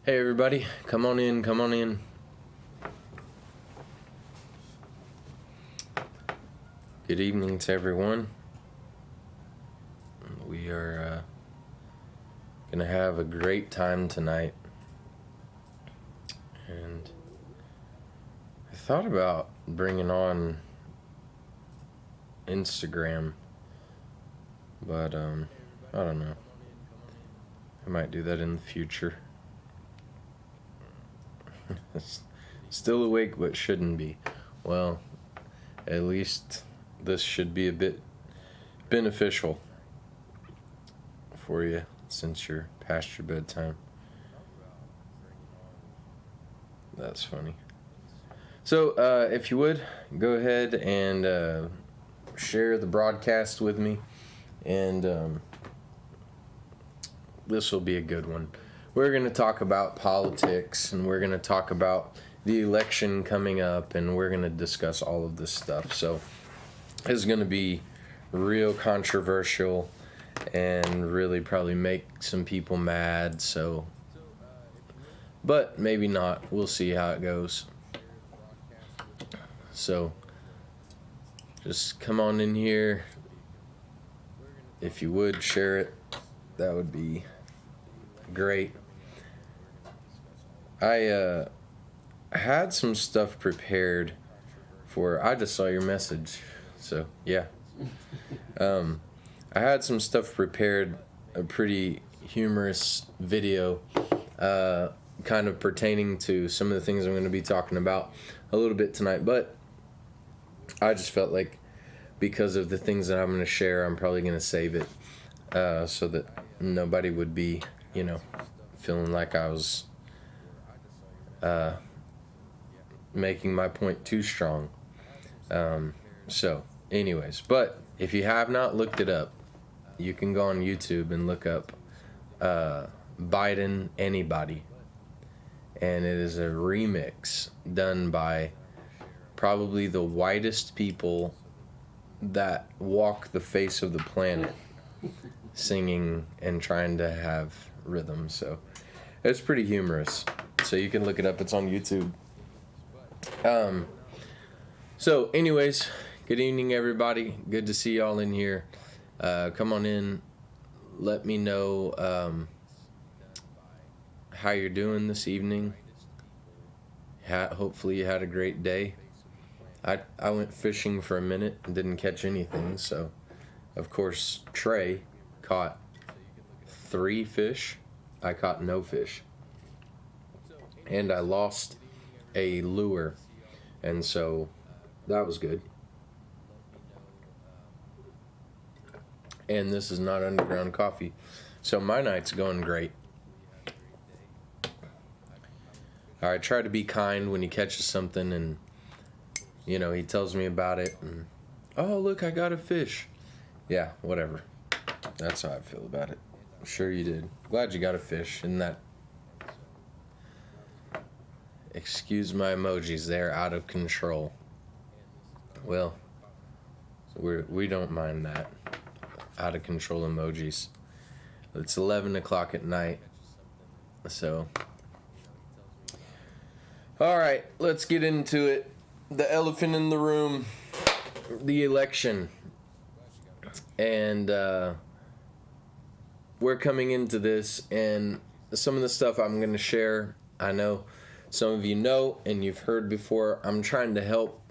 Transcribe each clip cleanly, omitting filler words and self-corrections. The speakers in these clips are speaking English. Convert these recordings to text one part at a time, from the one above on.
Hey everybody, come on in, come on in. Good evening to everyone. We are going to have a great time tonight. And I thought about bringing on Instagram, but I don't know. I might do that in the future. Still awake, but shouldn't be. Well, at least this should be a bit beneficial for you since you're past your bedtime. That's funny. So, if you would, go ahead and share the broadcast with me, and this will be a good one. We're going to talk about politics, and we're going to talk about the election coming up, and we're going to discuss all of this stuff. So it's going to be real controversial and really probably make some people mad. So, but maybe not. We'll see how it goes. So just come on in here. If you would share it, that would be great. I had some stuff prepared for. I just saw your message, so yeah. I had some stuff prepared, a pretty humorous video, kind of pertaining to some of the things I'm going to be talking about a little bit tonight. But I just felt like because of the things that I'm going to share, I'm probably going to save it so that nobody would be, feeling like I was making my point too strong. So anyways, but if you have not looked it up, you can go on YouTube and look up Biden Anybody, and it is a remix done by probably the whitest people that walk the face of the planet, singing and trying to have rhythm. So it's pretty humorous. So you can look it up. It's on YouTube. So anyways, good evening, everybody. Good to see y'all in here. Come on in. Let me know how you're doing this evening. Hopefully you had a great day. I went fishing for a minute and didn't catch anything. So, of course, Trey caught 3 fish. I caught no fish. And I lost a lure, and so that was good. And this is not underground coffee, so my night's going great. I try to be kind when he catches something, and he tells me about it, and oh look, I got a fish. Yeah, whatever. That's how I feel about it. I'm sure you did. Glad you got a fish. Isn't that? Excuse my emojis, they're out of control. Well, we don't mind that. Out of control emojis. It's 11 o'clock at night. So, alright, let's get into it. The elephant in the room, the election. And we're coming into this, and some of the stuff I'm going to share, I know some of you know and you've heard before. I'm trying to help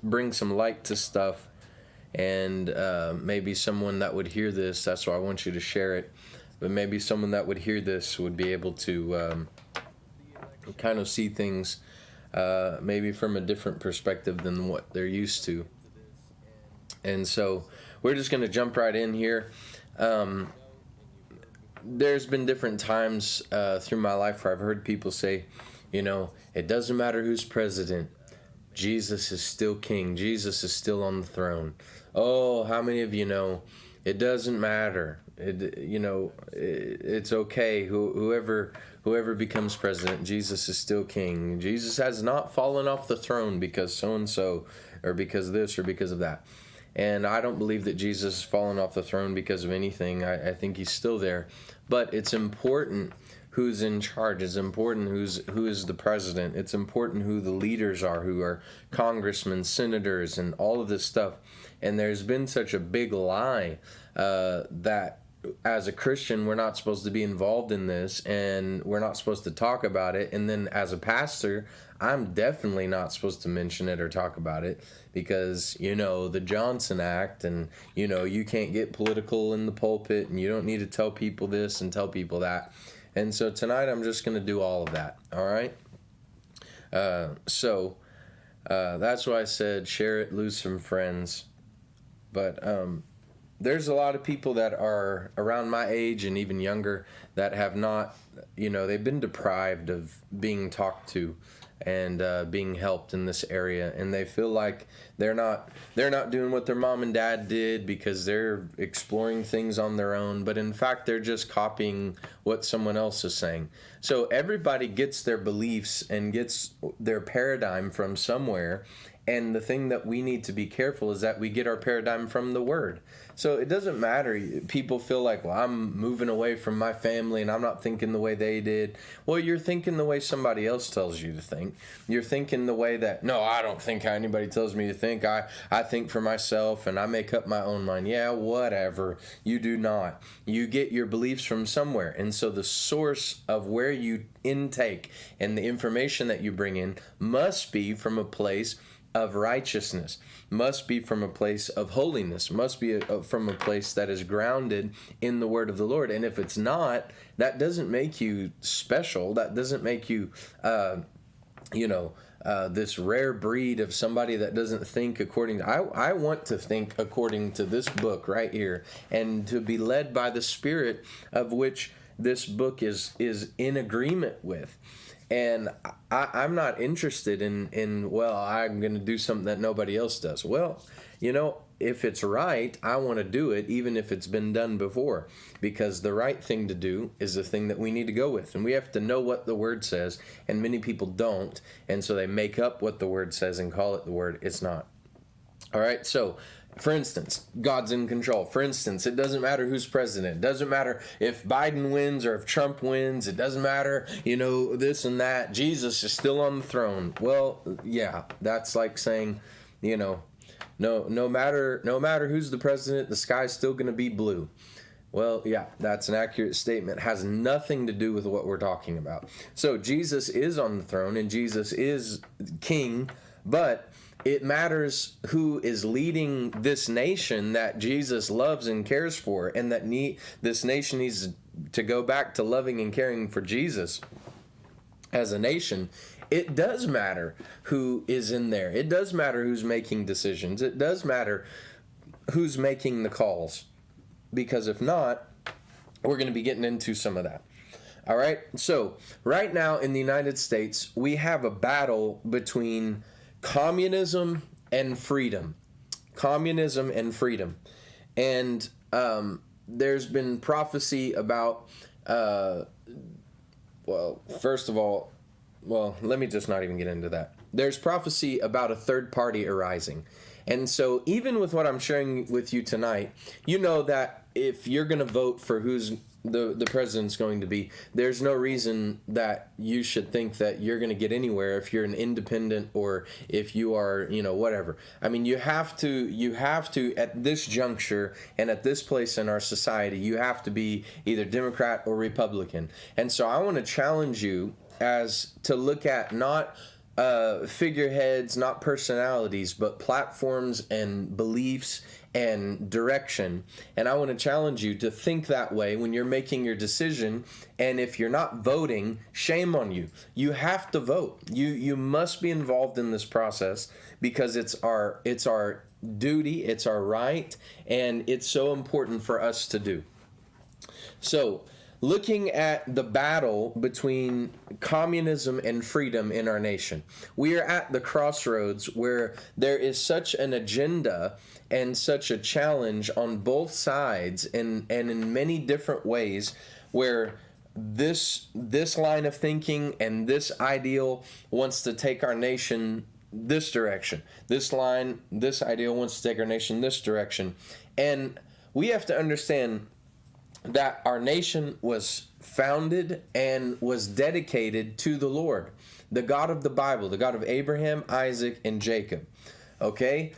bring some light to stuff, and maybe someone that would hear this, that's why I want you to share it, but maybe someone that would hear this would be able to kind of see things maybe from a different perspective than what they're used to. And so we're just going to jump right in here. There's been different times through my life where I've heard people say, it doesn't matter who's president. Jesus is still king. Jesus is still on the throne. Oh, how many of you know it doesn't matter? It's okay. Whoever becomes president, Jesus is still king. Jesus has not fallen off the throne because so-and-so, or because of this, or because of that. And I don't believe that Jesus has fallen off the throne because of anything. I think he's still there. but it's important who's in charge. It's important who is the president. It's important who the leaders are, who are congressmen, senators, and all of this stuff. And there's been such a big lie that as a Christian, we're not supposed to be involved in this, and we're not supposed to talk about it. And then as a pastor, I'm definitely not supposed to mention it or talk about it because, the Johnson Act, and, you can't get political in the pulpit, and you don't need to tell people this and tell people that. And so tonight I'm just going to do all of that, all right? So that's why I said share it, lose some friends. But there's a lot of people that are around my age and even younger that have not, they've been deprived of being talked to and being helped in this area, and they feel like they're not doing what their mom and dad did because they're exploring things on their own, but in fact they're just copying what someone else is saying. So everybody gets their beliefs and gets their paradigm from somewhere, and the thing that we need to be careful is that we get our paradigm from the Word. So it doesn't matter. People feel like, well, I'm moving away from my family and I'm not thinking the way they did. Well, you're thinking the way somebody else tells you to think. You're thinking the way that, no, I don't think how anybody tells me to think. I think for myself and I make up my own mind. Yeah, whatever. You do not. You get your beliefs from somewhere. And so the source of where you intake and the information that you bring in must be from a place of righteousness, must be from a place of holiness, must be from a place that is grounded in the word of the Lord. And if it's not, that doesn't make you special. That doesn't make you, this rare breed of somebody that doesn't think according to, I want to think according to this book right here, and to be led by the Spirit of which this book is in agreement with. And I'm not interested in, well, I'm going to do something that nobody else does. Well, if it's right, I want to do it, even if it's been done before, because the right thing to do is the thing that we need to go with. And we have to know what the Word says, and many people don't. And so they make up what the Word says and call it the Word. It's not. All right, so for instance, God's in control. For instance, it doesn't matter who's president. It doesn't matter if Biden wins or if Trump wins. It doesn't matter, this and that. Jesus is still on the throne. Well, yeah, that's like saying, no matter who's the president, the sky's still going to be blue. Well, yeah, that's an accurate statement. It has nothing to do with what we're talking about. So Jesus is on the throne and Jesus is king, but it matters who is leading this nation that Jesus loves and cares for, and that this nation needs to go back to loving and caring for Jesus as a nation. It does matter who is in there. It does matter who's making decisions. It does matter who's making the calls, because if not, we're going to be getting into some of that. All right, so right now in the United States, we have a battle between communism and freedom. Communism and freedom. And there's been prophecy about, first of all, let me just not even get into that. There's prophecy about a third party arising. And so even with what I'm sharing with you tonight, you know that if you're going to vote for who's the president's going to be, there's no reason that you should think that you're going to get anywhere if you're an independent or if you are, whatever. I mean, you have to at this juncture and at this place in our society, you have to be either Democrat or Republican. And so I want to challenge you as to look at not figureheads, not personalities, but platforms and beliefs and direction. And I want to challenge you to think that way when you're making your decision. And if you're not voting, shame on you. You have to vote. You must be involved in this process, because it's our duty, it's our right, and it's so important for us to do. So, looking at the battle between communism and freedom in our nation, we are at the crossroads where there is such an agenda and such a challenge on both sides, and in many different ways, where this line of thinking and this ideal wants to take our nation this direction. This ideal wants to take our nation this direction. And we have to understand that our nation was founded and was dedicated to the Lord, the God of the Bible, the God of Abraham, Isaac, and Jacob. Okay?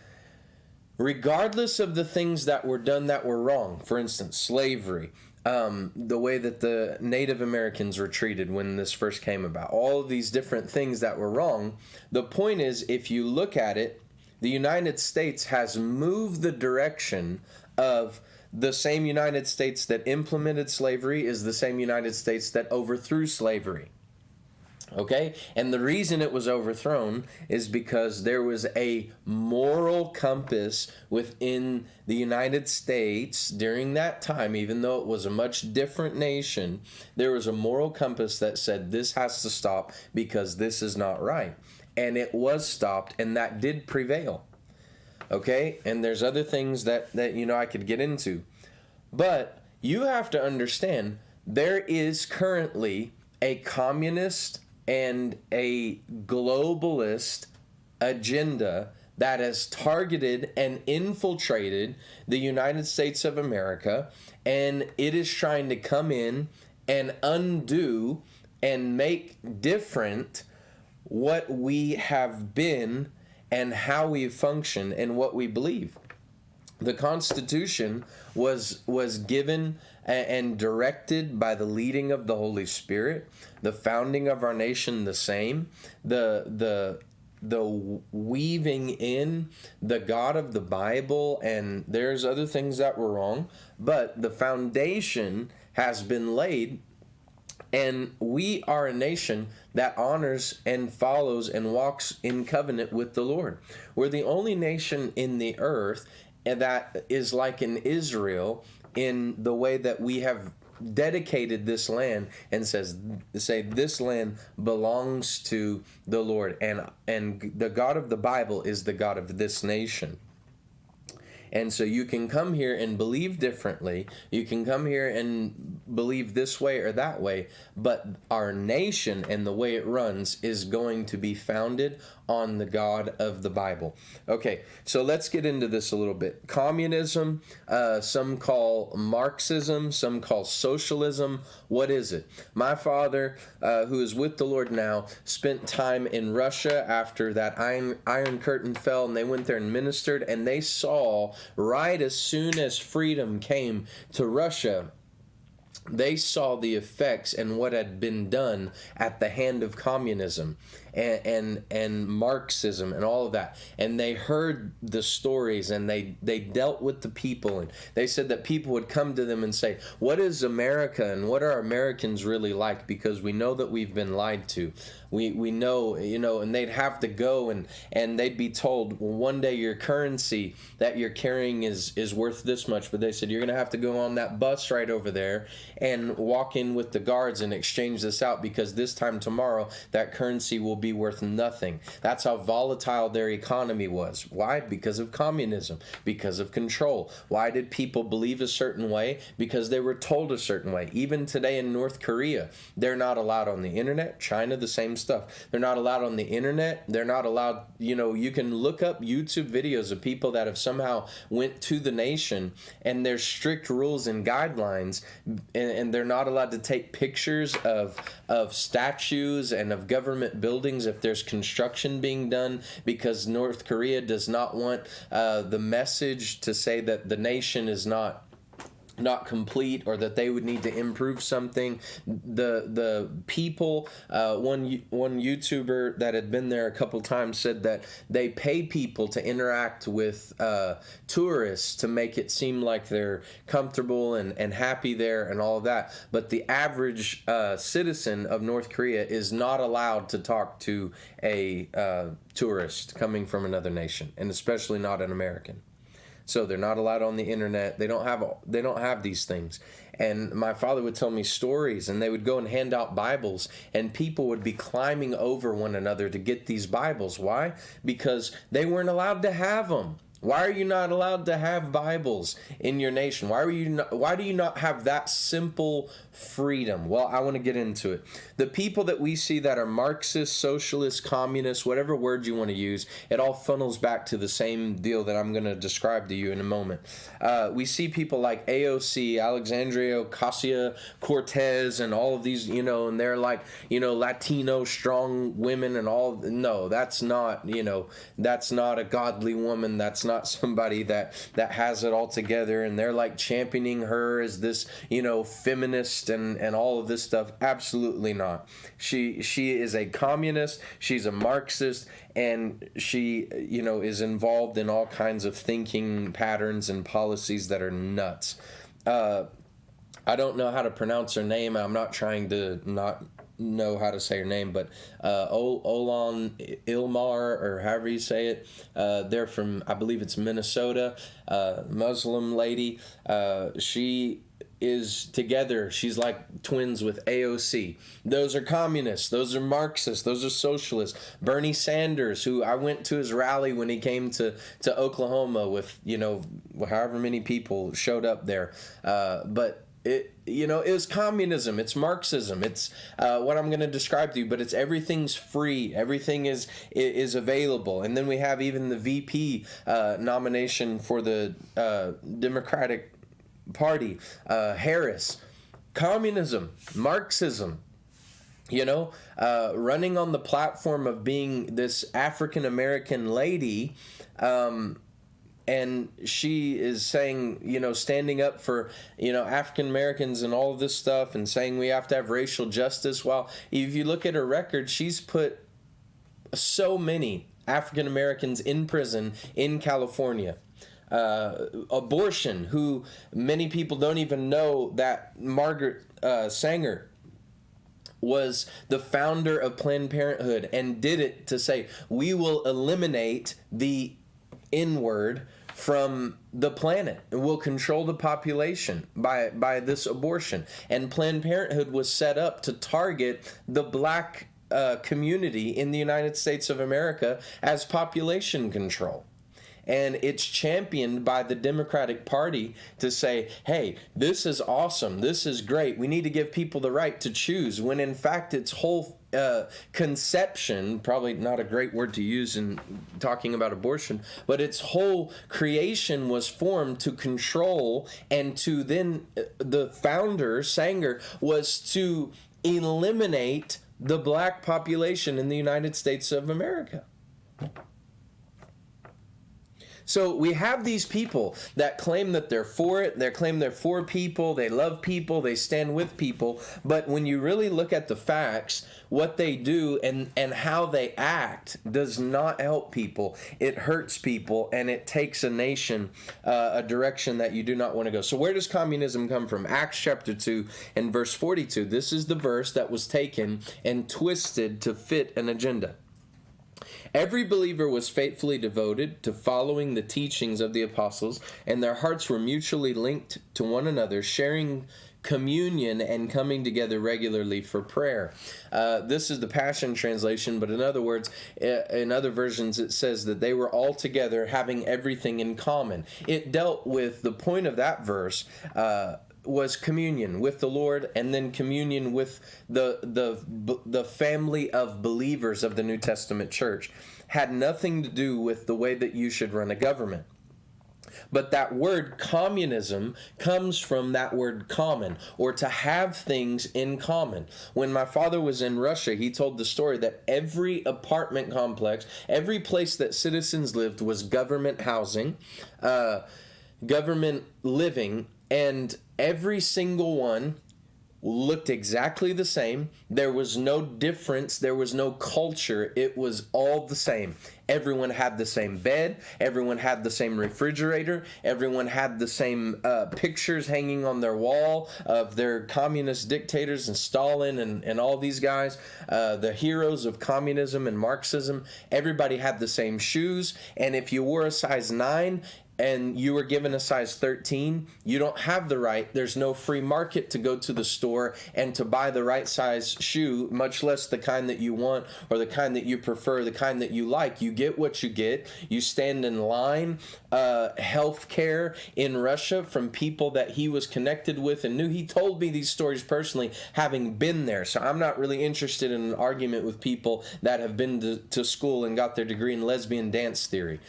Regardless of the things that were done that were wrong, for instance, slavery, the way that the Native Americans were treated when this first came about, all of these different things that were wrong, the point is, if you look at it, the United States has moved the direction of the same United States that implemented slavery is the same United States that overthrew slavery. Okay? And the reason it was overthrown is because there was a moral compass within the United States during that time, even though it was a much different nation. There was a moral compass that said this has to stop because this is not right. And it was stopped, and that did prevail. Okay? And there's other things that I could get into. But you have to understand, there is currently a communist and a globalist agenda that has targeted and infiltrated the United States of America, and it is trying to come in and undo and make different what we have been and how we function and what we believe. The Constitution was given and directed by the leading of the Holy Spirit. The founding of our nation, the same. The weaving in the God of the Bible, and there's other things that were wrong, but the foundation has been laid. And we are a nation that honors and follows and walks in covenant with the Lord. We're the only nation in the earth that is like in Israel in the way that we have dedicated this land and say this land belongs to the Lord, and the God of the Bible is the God of this nation. And so you can come here and believe differently. You can come here and believe this way or that way. But our nation and the way it runs is going to be founded on the God of the Bible. Okay, so let's get into this a little bit. Communism, some call Marxism, some call socialism. What is it? My father, who is with the Lord now, spent time in Russia after that Iron Curtain fell, and they went there and ministered, and they saw right as soon as freedom came to Russia, they saw the effects and what had been done at the hand of communism and Marxism and all of that. And they heard the stories, and they dealt with the people, and they said that people would come to them and say, what is America and what are Americans really like? Because we know that we've been lied to. We know, and they'd have to go and they'd be told, well, one day your currency that you're carrying is worth this much. But they said, you're going to have to go on that bus right over there and walk in with the guards and exchange this out, because this time tomorrow that currency will be worth nothing. That's how volatile their economy was. Why? Because of communism, because of control. Why did people believe a certain way? Because they were told a certain way. Even today in North Korea, they're not allowed on the internet. China, the same stuff. They're not allowed on the internet. They're not allowed, you can look up YouTube videos of people that have somehow went to the nation, and there's strict rules and guidelines, and they're not allowed to take pictures of statues and of government buildings if there's construction being done, because North Korea does not want the message to say that the nation is not complete, or that they would need to improve something. The people, one YouTuber that had been there a couple times said that they pay people to interact with tourists to make it seem like they're comfortable and happy there and all of that. But the average citizen of North Korea is not allowed to talk to a tourist coming from another nation, and especially not an American. So they're not allowed on the internet. They don't have these things. And my father would tell me stories, and they would go and hand out Bibles, and people would be climbing over one another to get these Bibles. Why? Because they weren't allowed to have them. Why are you not allowed to have Bibles in your nation? Why do you not have that simple freedom? Well, I want to get into it. The people that we see that are Marxist, socialist, communist, whatever word you want to use, it all funnels back to the same deal that I'm going to describe to you in a moment. We see people like AOC, Alexandria Ocasio-Cortez, and all of these, and they're like, Latino strong women and all. No, that's not a godly woman. That's not somebody that has it all together, and they're like championing her as this feminist and all of this stuff. Absolutely not. She is a communist, she's a Marxist, and she is involved in all kinds of thinking patterns and policies that are nuts. I don't know how to pronounce her name. I'm not trying to not know how to say her name, but Olan Ilmar, or however you say it. They're from, I believe it's Minnesota, Muslim lady. She is together. She's like twins with AOC. Those are communists. Those are Marxists. Those are socialists. Bernie Sanders, who I went to his rally when he came to Oklahoma with, however many people showed up there. But it is communism. It's Marxism. It's what I'm going to describe to you, but it's everything's free. Everything is available. And then we have even the VP nomination for the Democratic Party, Harris. Communism, Marxism. Running on the platform of being this African American lady, and she is saying, standing up for, African Americans and all of this stuff, and saying we have to have racial justice. Well, if you look at her record, she's put so many African Americans in prison in California. Abortion, who many people don't even know that Margaret Sanger was the founder of Planned Parenthood and did it to say, we will eliminate the N-word from the planet, and will control the population by this abortion. And Planned Parenthood was set up to target the black community in the United States of America as population control. And it's championed by the Democratic Party to say, hey, this is awesome, this is great, we need to give people the right to choose, when in fact its whole conception, probably not a great word to use in talking about abortion, but its whole creation was formed to control, and to then the founder, Sanger, was to eliminate the black population in the United States of America. So we have these people that claim that they're for it, they claim they're for people, they love people, they stand with people, but when you really look at the facts, what they do and how they act does not help people. It hurts people, and it takes a nation a direction that you do not want to go. So where does communism come from? Acts chapter 2 and verse 42. This is the verse that was taken and twisted to fit an agenda. Every believer was faithfully devoted to following the teachings of the apostles, and their hearts were mutually linked to one another, sharing communion and coming together regularly for prayer. This is the Passion Translation, but in other words, in other versions, it says that they were all together having everything in common. It dealt with the point of that verse, was communion with the Lord, and then communion with the family of believers of the New Testament church. Had nothing to do with the way that you should run a government. But that word communism comes from that word common, or to have things in common. When my father was in Russia, he told the story that every apartment complex, every place that citizens lived was government housing, government living, and every single one looked exactly the same. There was no difference. There was no culture. It was all the same. Everyone had the same bed. Everyone had the same refrigerator. Everyone had the same pictures hanging on their wall of their communist dictators and Stalin and all these guys, the heroes of communism and Marxism. Everybody had the same shoes. And if you wore a size 9, and you were given a size 13, you don't have the right. There's no free market to go to the store and to buy the right size shoe, much less the kind that you want or the kind that you prefer, the kind that you like. You get what you get. You stand in line. Health care in Russia from people that he was connected with and knew. He told me these stories personally, having been there. So I'm not really interested in an argument with people that have been to school and got their degree in lesbian dance theory.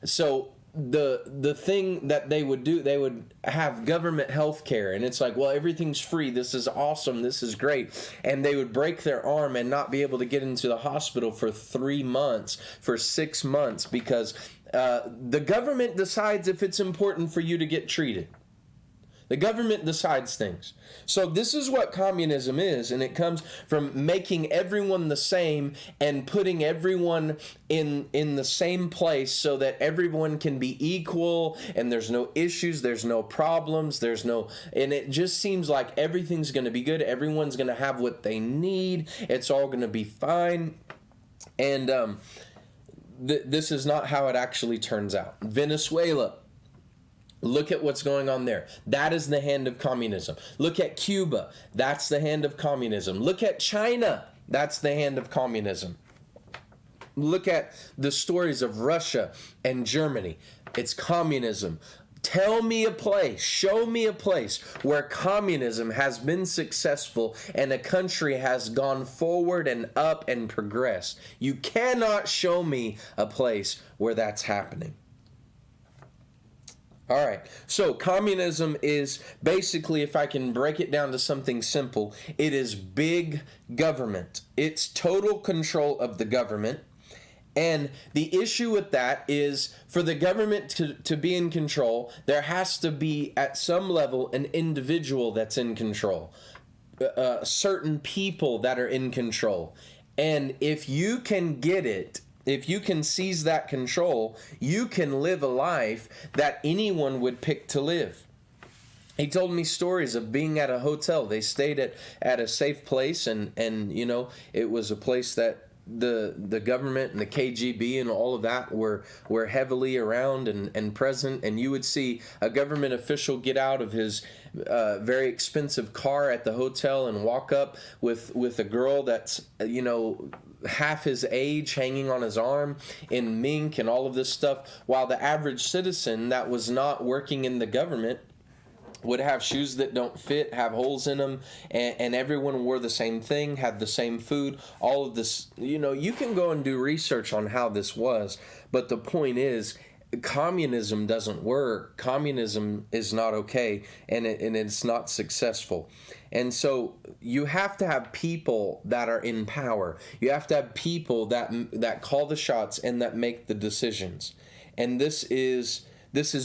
So the thing that they would do, they would have government health care, and it's like, well, everything's free, this is awesome, this is great, and they would break their arm and not be able to get into the hospital for 3 months, for 6 months, because the government decides if it's important for you to get treated. The government decides things. So this is what communism is, and it comes from making everyone the same and putting everyone in the same place so that everyone can be equal and there's no issues, there's no problems, and it just seems like everything's going to be good. Everyone's going to have what they need. It's all going to be fine. And this is not how it actually turns out. Venezuela. Look at what's going on there. That is the hand of communism. Look at Cuba. That's the hand of communism. Look at China. That's the hand of communism. Look at the stories of Russia and Germany. It's communism. Tell me a place, show me a place where communism has been successful and a country has gone forward and up and progressed. You cannot show me a place where that's happening. All right, so communism is basically, if I can break it down to something simple, it is big government. It's total control of the government. And the issue with that is for the government to be in control, there has to be at some level an individual that's in control, certain people that are in control. And if you can get it, if you can seize that control, you can live a life that anyone would pick to live. He told me stories of being at a hotel. They stayed at a safe place, and you know, it was a place that the government and the KGB and all of that were heavily around and present, and you would see a government official get out of his very expensive car at the hotel and walk up with a girl that's, you know, half his age hanging on his arm in mink and all of this stuff, while the average citizen that was not working in the government would have shoes that don't fit, have holes in them, and everyone wore the same thing, had the same food, all of this. You know, you can go and do research on how this was, but the point is, communism doesn't work. Communism is not okay, and it's not successful. And so you have to have people that are in power. You have to have people that call the shots and that make the decisions. And this is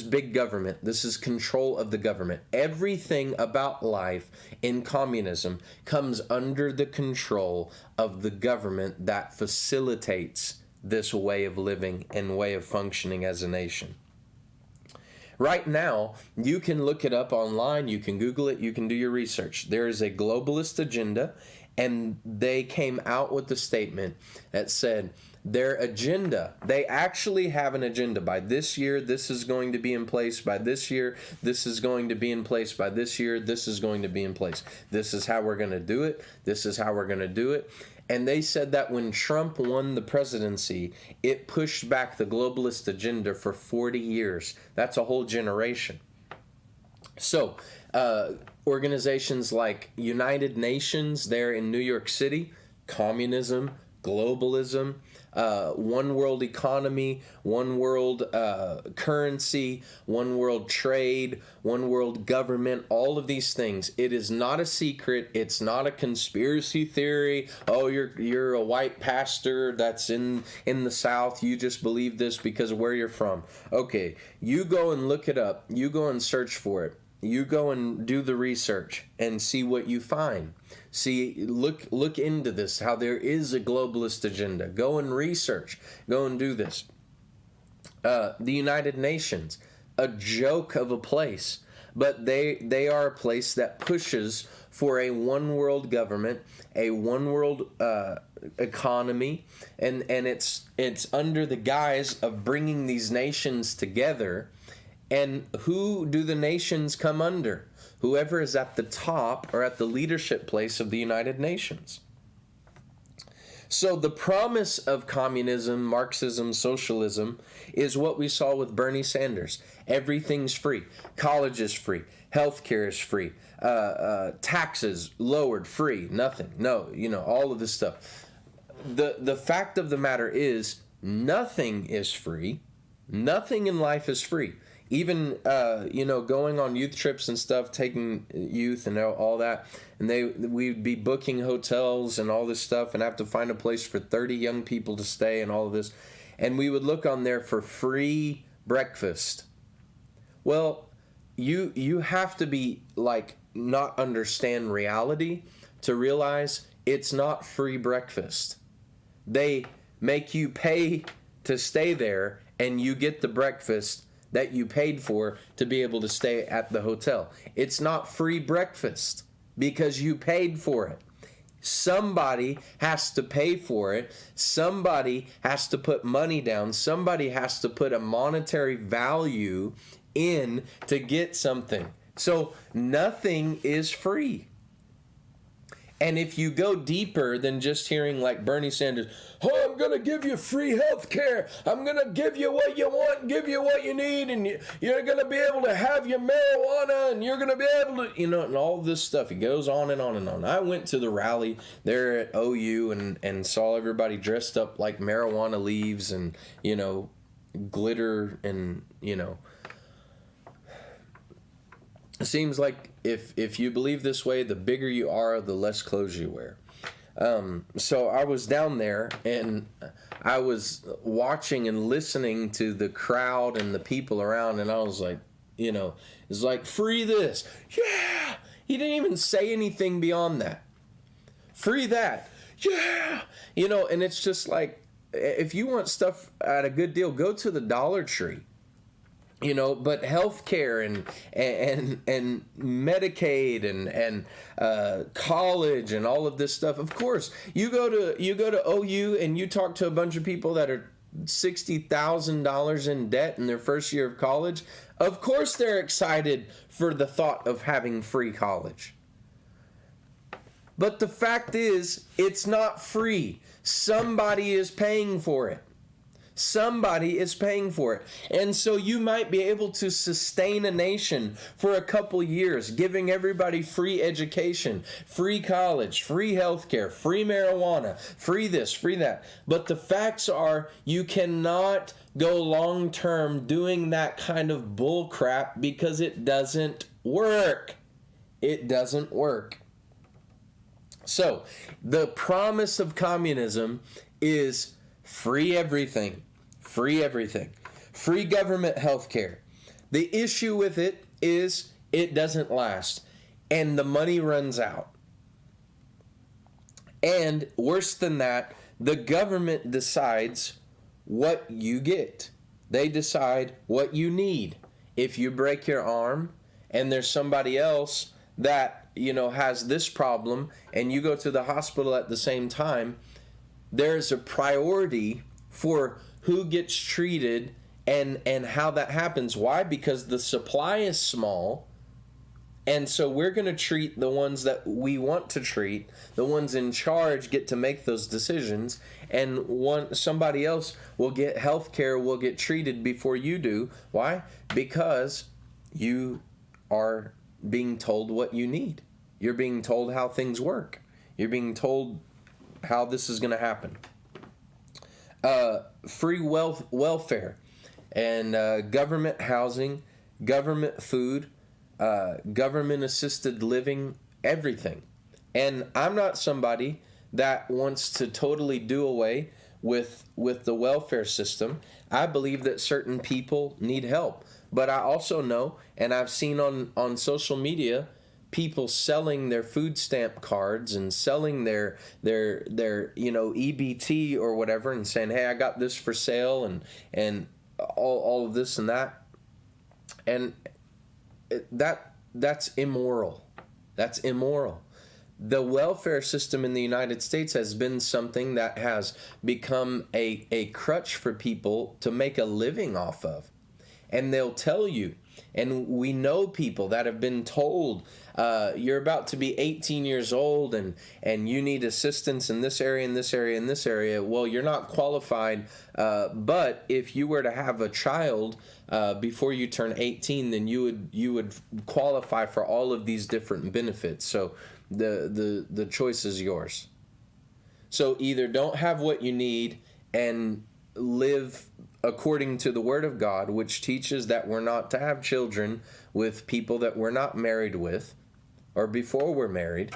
big government. This is control of the government. Everything about life in communism comes under the control of the government that facilitates this way of living and way of functioning as a nation. Right now, you can look it up online, you can Google it, you can do your research. There is a globalist agenda, and they came out with the statement that said, their agenda, they actually have an agenda. By this year, this is going to be in place. By this year, this is going to be in place. By this year, this is going to be in place. This is how we're going to do it. This is how we're going to do it. And they said that when Trump won the presidency, it pushed back the globalist agenda for 40 years. That's a whole generation. So, organizations like United Nations there in New York City, communism, globalism, one world economy, one world currency, one world trade, one world government, all of these things. It is not a secret. It's not a conspiracy theory. Oh, you're a white pastor that's in the South. You just believe this because of where you're from. Okay, you go and look it up. You go and search for it. You go and do the research and see what you find. Look into this, how there is a globalist agenda. Go and research. Go and do this. The United Nations, a joke of a place, but they are a place that pushes for a one world government, a one world economy, and it's under the guise of bringing these nations together And who do the nations come under? Whoever is at the top or at the leadership place of the United Nations. So the promise of communism, Marxism, socialism is what we saw with Bernie Sanders. Everything's free. College is free. Healthcare is free. Taxes lowered, free. Nothing. No, all of this stuff. The fact of the matter is nothing is free. Nothing in life is free. Even, going on youth trips and stuff, taking youth and all that, and we'd be booking hotels and all this stuff and have to find a place for 30 young people to stay and all of this. And we would look on there for free breakfast. Well, you have to be not understand reality to realize it's not free breakfast. They make you pay to stay there, and you get the breakfast that you paid for to be able to stay at the hotel. It's not free breakfast because you paid for it. Somebody has to pay for it. Somebody has to put money down. Somebody has to put a monetary value in to get something. So nothing is free. And if you go deeper than just hearing like Bernie Sanders, I'm going to give you free health care. I'm going to give you what you want, give you what you need, and you're going to be able to have your marijuana, and you're going to be able to, and all this stuff. It goes on and on and on. I went to the rally there at OU and saw everybody dressed up like marijuana leaves and, glitter and, It seems like if you believe this way, the bigger you are, the less clothes you wear. So I was down there, and I was watching and listening to the crowd and the people around, and I was like, it's like, free this. Yeah! He didn't even say anything beyond that. Free that. Yeah! And it's just like, if you want stuff at a good deal, go to the Dollar Tree. But healthcare and Medicaid and college and all of this stuff. Of course, you go to OU and you talk to a bunch of people that are $60,000 in debt in their first year of college. Of course, they're excited for the thought of having free college. But the fact is, it's not free. Somebody is paying for it. Somebody is paying for it. And so you might be able to sustain a nation for a couple years, giving everybody free education, free college, free healthcare, free marijuana, free this, free that. But the facts are, you cannot go long term doing that kind of bull crap because it doesn't work. It doesn't work. So the promise of communism is free everything. Free everything. Free government health care. The issue with it is it doesn't last. And the money runs out. And worse than that, the government decides what you get. They decide what you need. If you break your arm and there's somebody else that, has this problem and you go to the hospital at the same time, there's a priority for who gets treated and how that happens. Why? Because the supply is small, and so we're going to treat the ones that we want to treat. The ones in charge get to make those decisions, and somebody else will get health care, will get treated before you do. Why? Because you are being told what you need. You're being told how things work. You're being told how this is going to happen. Free welfare and government housing, government food, government assisted living, everything. And I'm not somebody that wants to totally do away with the welfare system. I believe that certain people need help. But I also know, and I've seen on social media, people selling their food stamp cards and selling their EBT or whatever and saying, hey, I got this for sale and all of this and that. And that's immoral. That's immoral. The welfare system in the United States has been something that has become a crutch for people to make a living off of. and they'll tell you. And we know people that have been told, you're about to be 18 years old and you need assistance in this area, in this area, in this area. Well, you're not qualified, but if you were to have a child before you turn 18, then you would qualify for all of these different benefits. So the choice is yours. So either don't have what you need and live according to the Word of God, which teaches that we're not to have children with people that we're not married with or before we're married,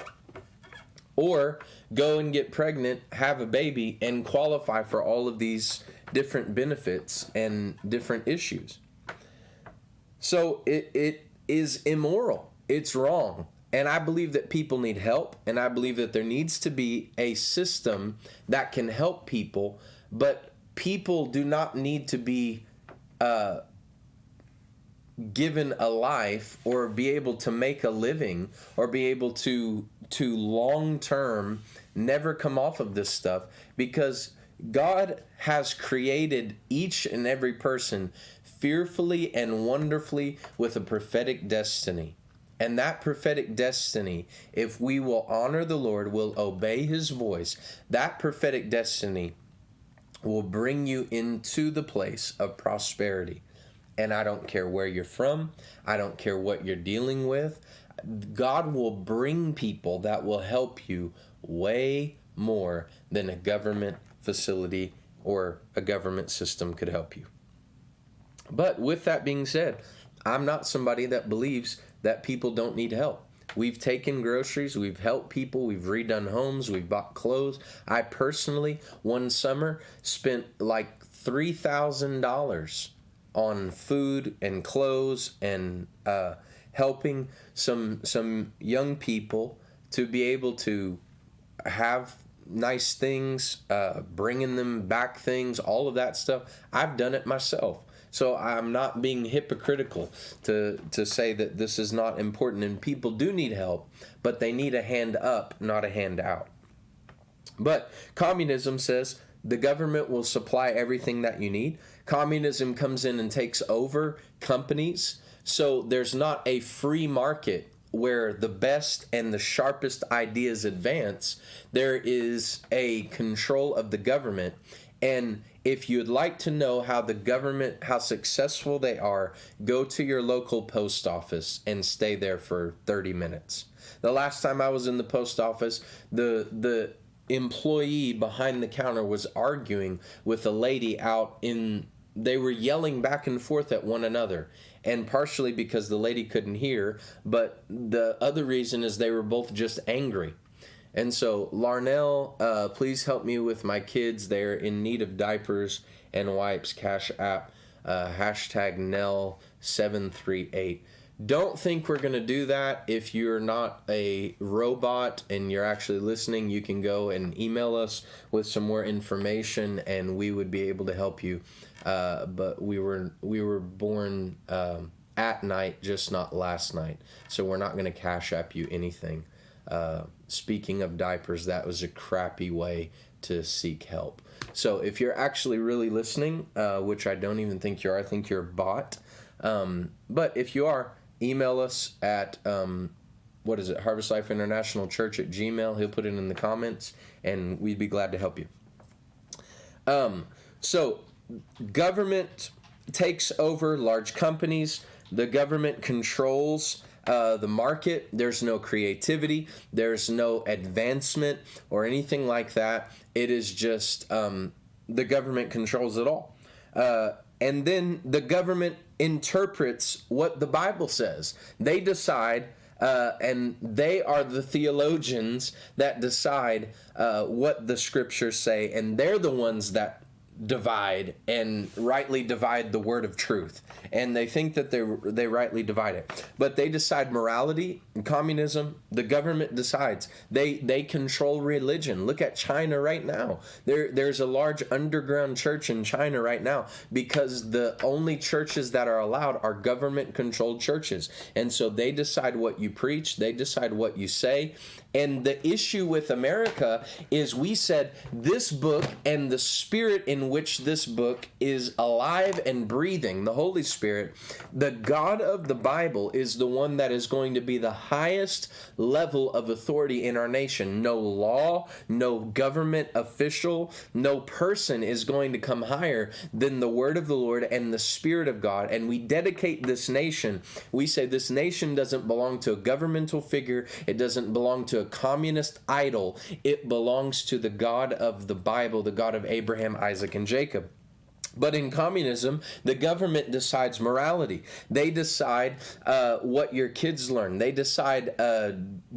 or go and get pregnant, have a baby, and qualify for all of these different benefits and different issues. So it is immoral. It's wrong. And I believe that people need help, and I believe that there needs to be a system that can help people, but people do not need to be given a life or be able to make a living or be able to long-term never come off of this stuff, because God has created each and every person fearfully and wonderfully with a prophetic destiny. And that prophetic destiny, if we will honor the Lord, will obey His voice, that prophetic destiny will bring you into the place of prosperity. And I don't care where you're from. I don't care what you're dealing with. God will bring people that will help you way more than a government facility or a government system could help you. But with that being said, I'm not somebody that believes that people don't need help. We've taken groceries, we've helped people, we've redone homes, we've bought clothes. I personally, one summer, spent like $3,000 on food and clothes and helping some young people to be able to have nice things, bringing them back things, all of that stuff. I've done it myself. So I'm not being hypocritical to say that this is not important, and people do need help, but they need a hand up, not a hand out. But communism says the government will supply everything that you need. Communism comes in and takes over companies, so there's not a free market where the best and the sharpest ideas advance. There is a control of the government. And if you'd like to know how the government, how successful they are, go to your local post office and stay there for 30 minutes. The last time I was in the post office, the employee behind the counter was arguing with a lady out in, they were yelling back and forth at one another. And partially because the lady couldn't hear, but the other reason is they were both just angry. And so, Larnell, please help me with my kids. They're in need of diapers and wipes. Cash App, hashtag Nell738. Don't think we're going to do that. If you're not a robot and you're actually listening, you can go and email us with some more information, and we would be able to help you. But we were born at night, just not last night. So we're not going to Cash App you anything. Speaking of diapers, that was a crappy way to seek help. So if you're actually really listening, which I don't even think you are, I think you're a bot. But if you are, email us at, Harvest Life International Church at Gmail. He'll put it in the comments, and we'd be glad to help you. So government takes over large companies. The government controls the market. There's no creativity. There's no advancement or anything like that. It is just the government controls it all. And then the government interprets what the Bible says. They decide, and they are the theologians that decide what the scriptures say, and they're the ones that divide and rightly divide the word of truth, and they think that they rightly divide it, but they decide morality. In communism, the government decides. They control religion. Look at China right now. There's a large underground church in China right now because the only churches that are allowed are government controlled churches, and so they decide what you preach, they decide what you say. And the issue with America is we said this book and the spirit in which this book is alive and breathing, the Holy Spirit, the God of the Bible is the one that is going to be the highest level of authority in our nation. No law, no government official, no person is going to come higher than the word of the Lord and the Spirit of God. And we dedicate this nation. We say this nation doesn't belong to a governmental figure. It doesn't belong to a communist idol. It belongs to the God of the Bible, the God of Abraham, Isaac, and Jacob. But in communism, the government decides morality. They decide what your kids learn. They decide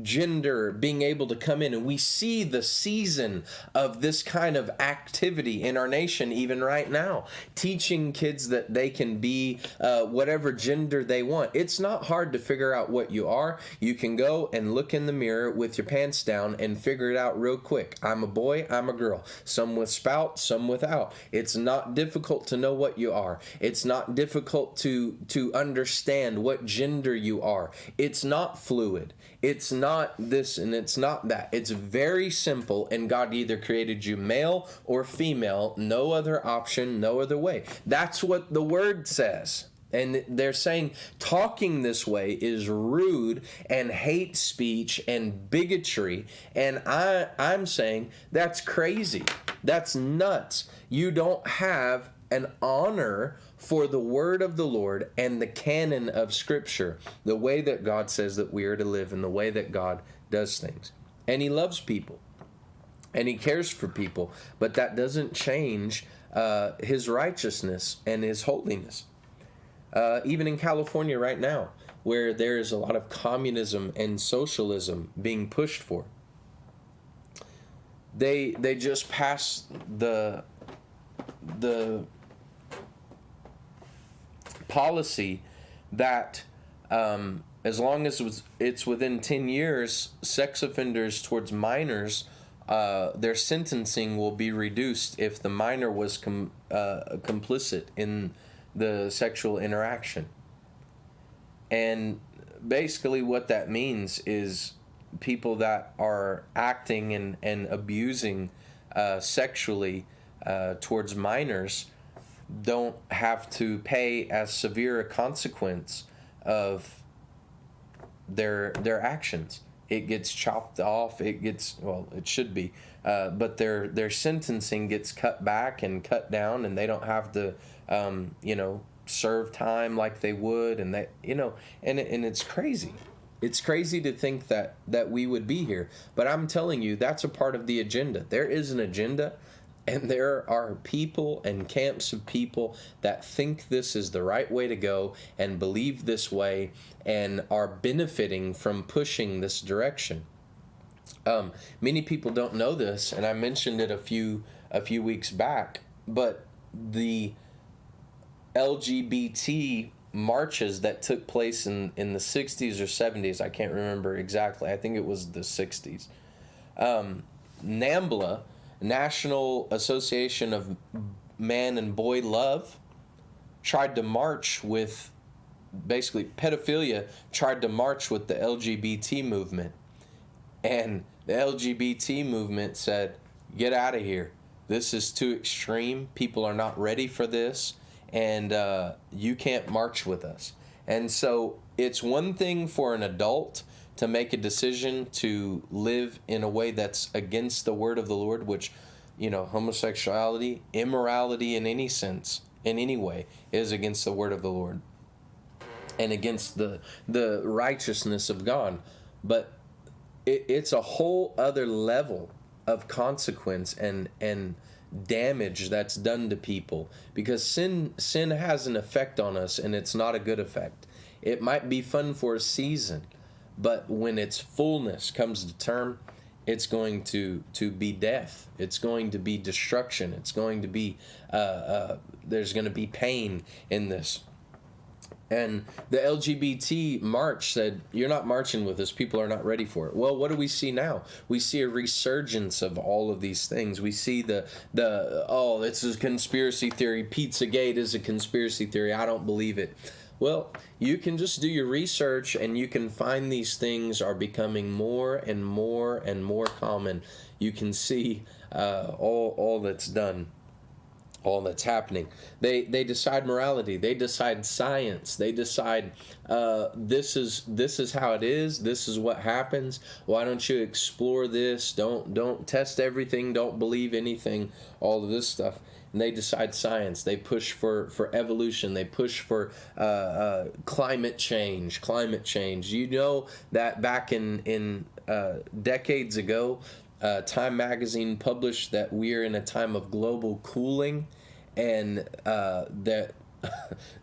gender, being able to come in. And we see the season of this kind of activity in our nation even right now, teaching kids that they can be whatever gender they want. It's not hard to figure out what you are. You can go and look in the mirror with your pants down and figure it out real quick. I'm a boy, I'm a girl. Some with spout, some without. It's not difficult to know what you are. It's not difficult to understand what gender you are. It's not fluid. It's not this and it's not that. It's very simple, and God either created you male or female, no other option, no other way. That's what the word says. And they're saying talking this way is rude and hate speech and bigotry. And I'm saying that's crazy. That's nuts. You don't have an honor for the word of the Lord and the canon of Scripture, the way that God says that we are to live and the way that God does things. And he loves people and he cares for people, but that doesn't change his righteousness and his holiness. Even in California right now, where there is a lot of communism and socialism being pushed for, they just passed the policy that as long as it's within 10 years, sex offenders towards minors, their sentencing will be reduced if the minor was complicit in the sexual interaction. And basically what that means is people that are acting and abusing sexually towards minors don't have to pay as severe a consequence of their actions. It gets chopped off. It should be, but their sentencing gets cut back and cut down, and they don't have to, serve time like they would, and and it's crazy. It's crazy to think that we would be here, but I'm telling you, that's a part of the agenda. There is an agenda. And there are people and camps of people that think this is the right way to go and believe this way and are benefiting from pushing this direction. Many people don't know this, and I mentioned it a few weeks back, but the LGBT marches that took place in the 60s or 70s, I can't remember exactly, I think it was the 60s. NAMBLA, National Association of Man and Boy Love, tried to march with, basically pedophilia tried to march with the LGBT movement. And the LGBT movement said, get out of here. This is too extreme. People are not ready for this. And you can't march with us. And so it's one thing for an adult to make a decision to live in a way that's against the word of the Lord, which, homosexuality, immorality in any sense, in any way, is against the word of the Lord and against the righteousness of God. But it's a whole other level of consequence and damage that's done to people, because sin has an effect on us, and it's not a good effect. It might be fun for a season, but when its fullness comes to term, it's going to be death. It's going to be destruction. It's going to be, there's going to be pain in this. And the LGBT march said, you're not marching with us. People are not ready for it. Well, what do we see now? We see a resurgence of all of these things. We see this is a conspiracy theory. Pizzagate is a conspiracy theory. I don't believe it. Well, you can just do your research and you can find these things are becoming more and more and more common. You can see all that's done. all that's happening. They decide morality. They decide science. They decide this is how it is. This is what happens. Why don't you explore this? Don't test everything. Don't believe anything. All of this stuff. And they decide science. They push for evolution. They push for climate change. Climate change. You know that back in decades ago, Time magazine published that we're in a time of global cooling, and that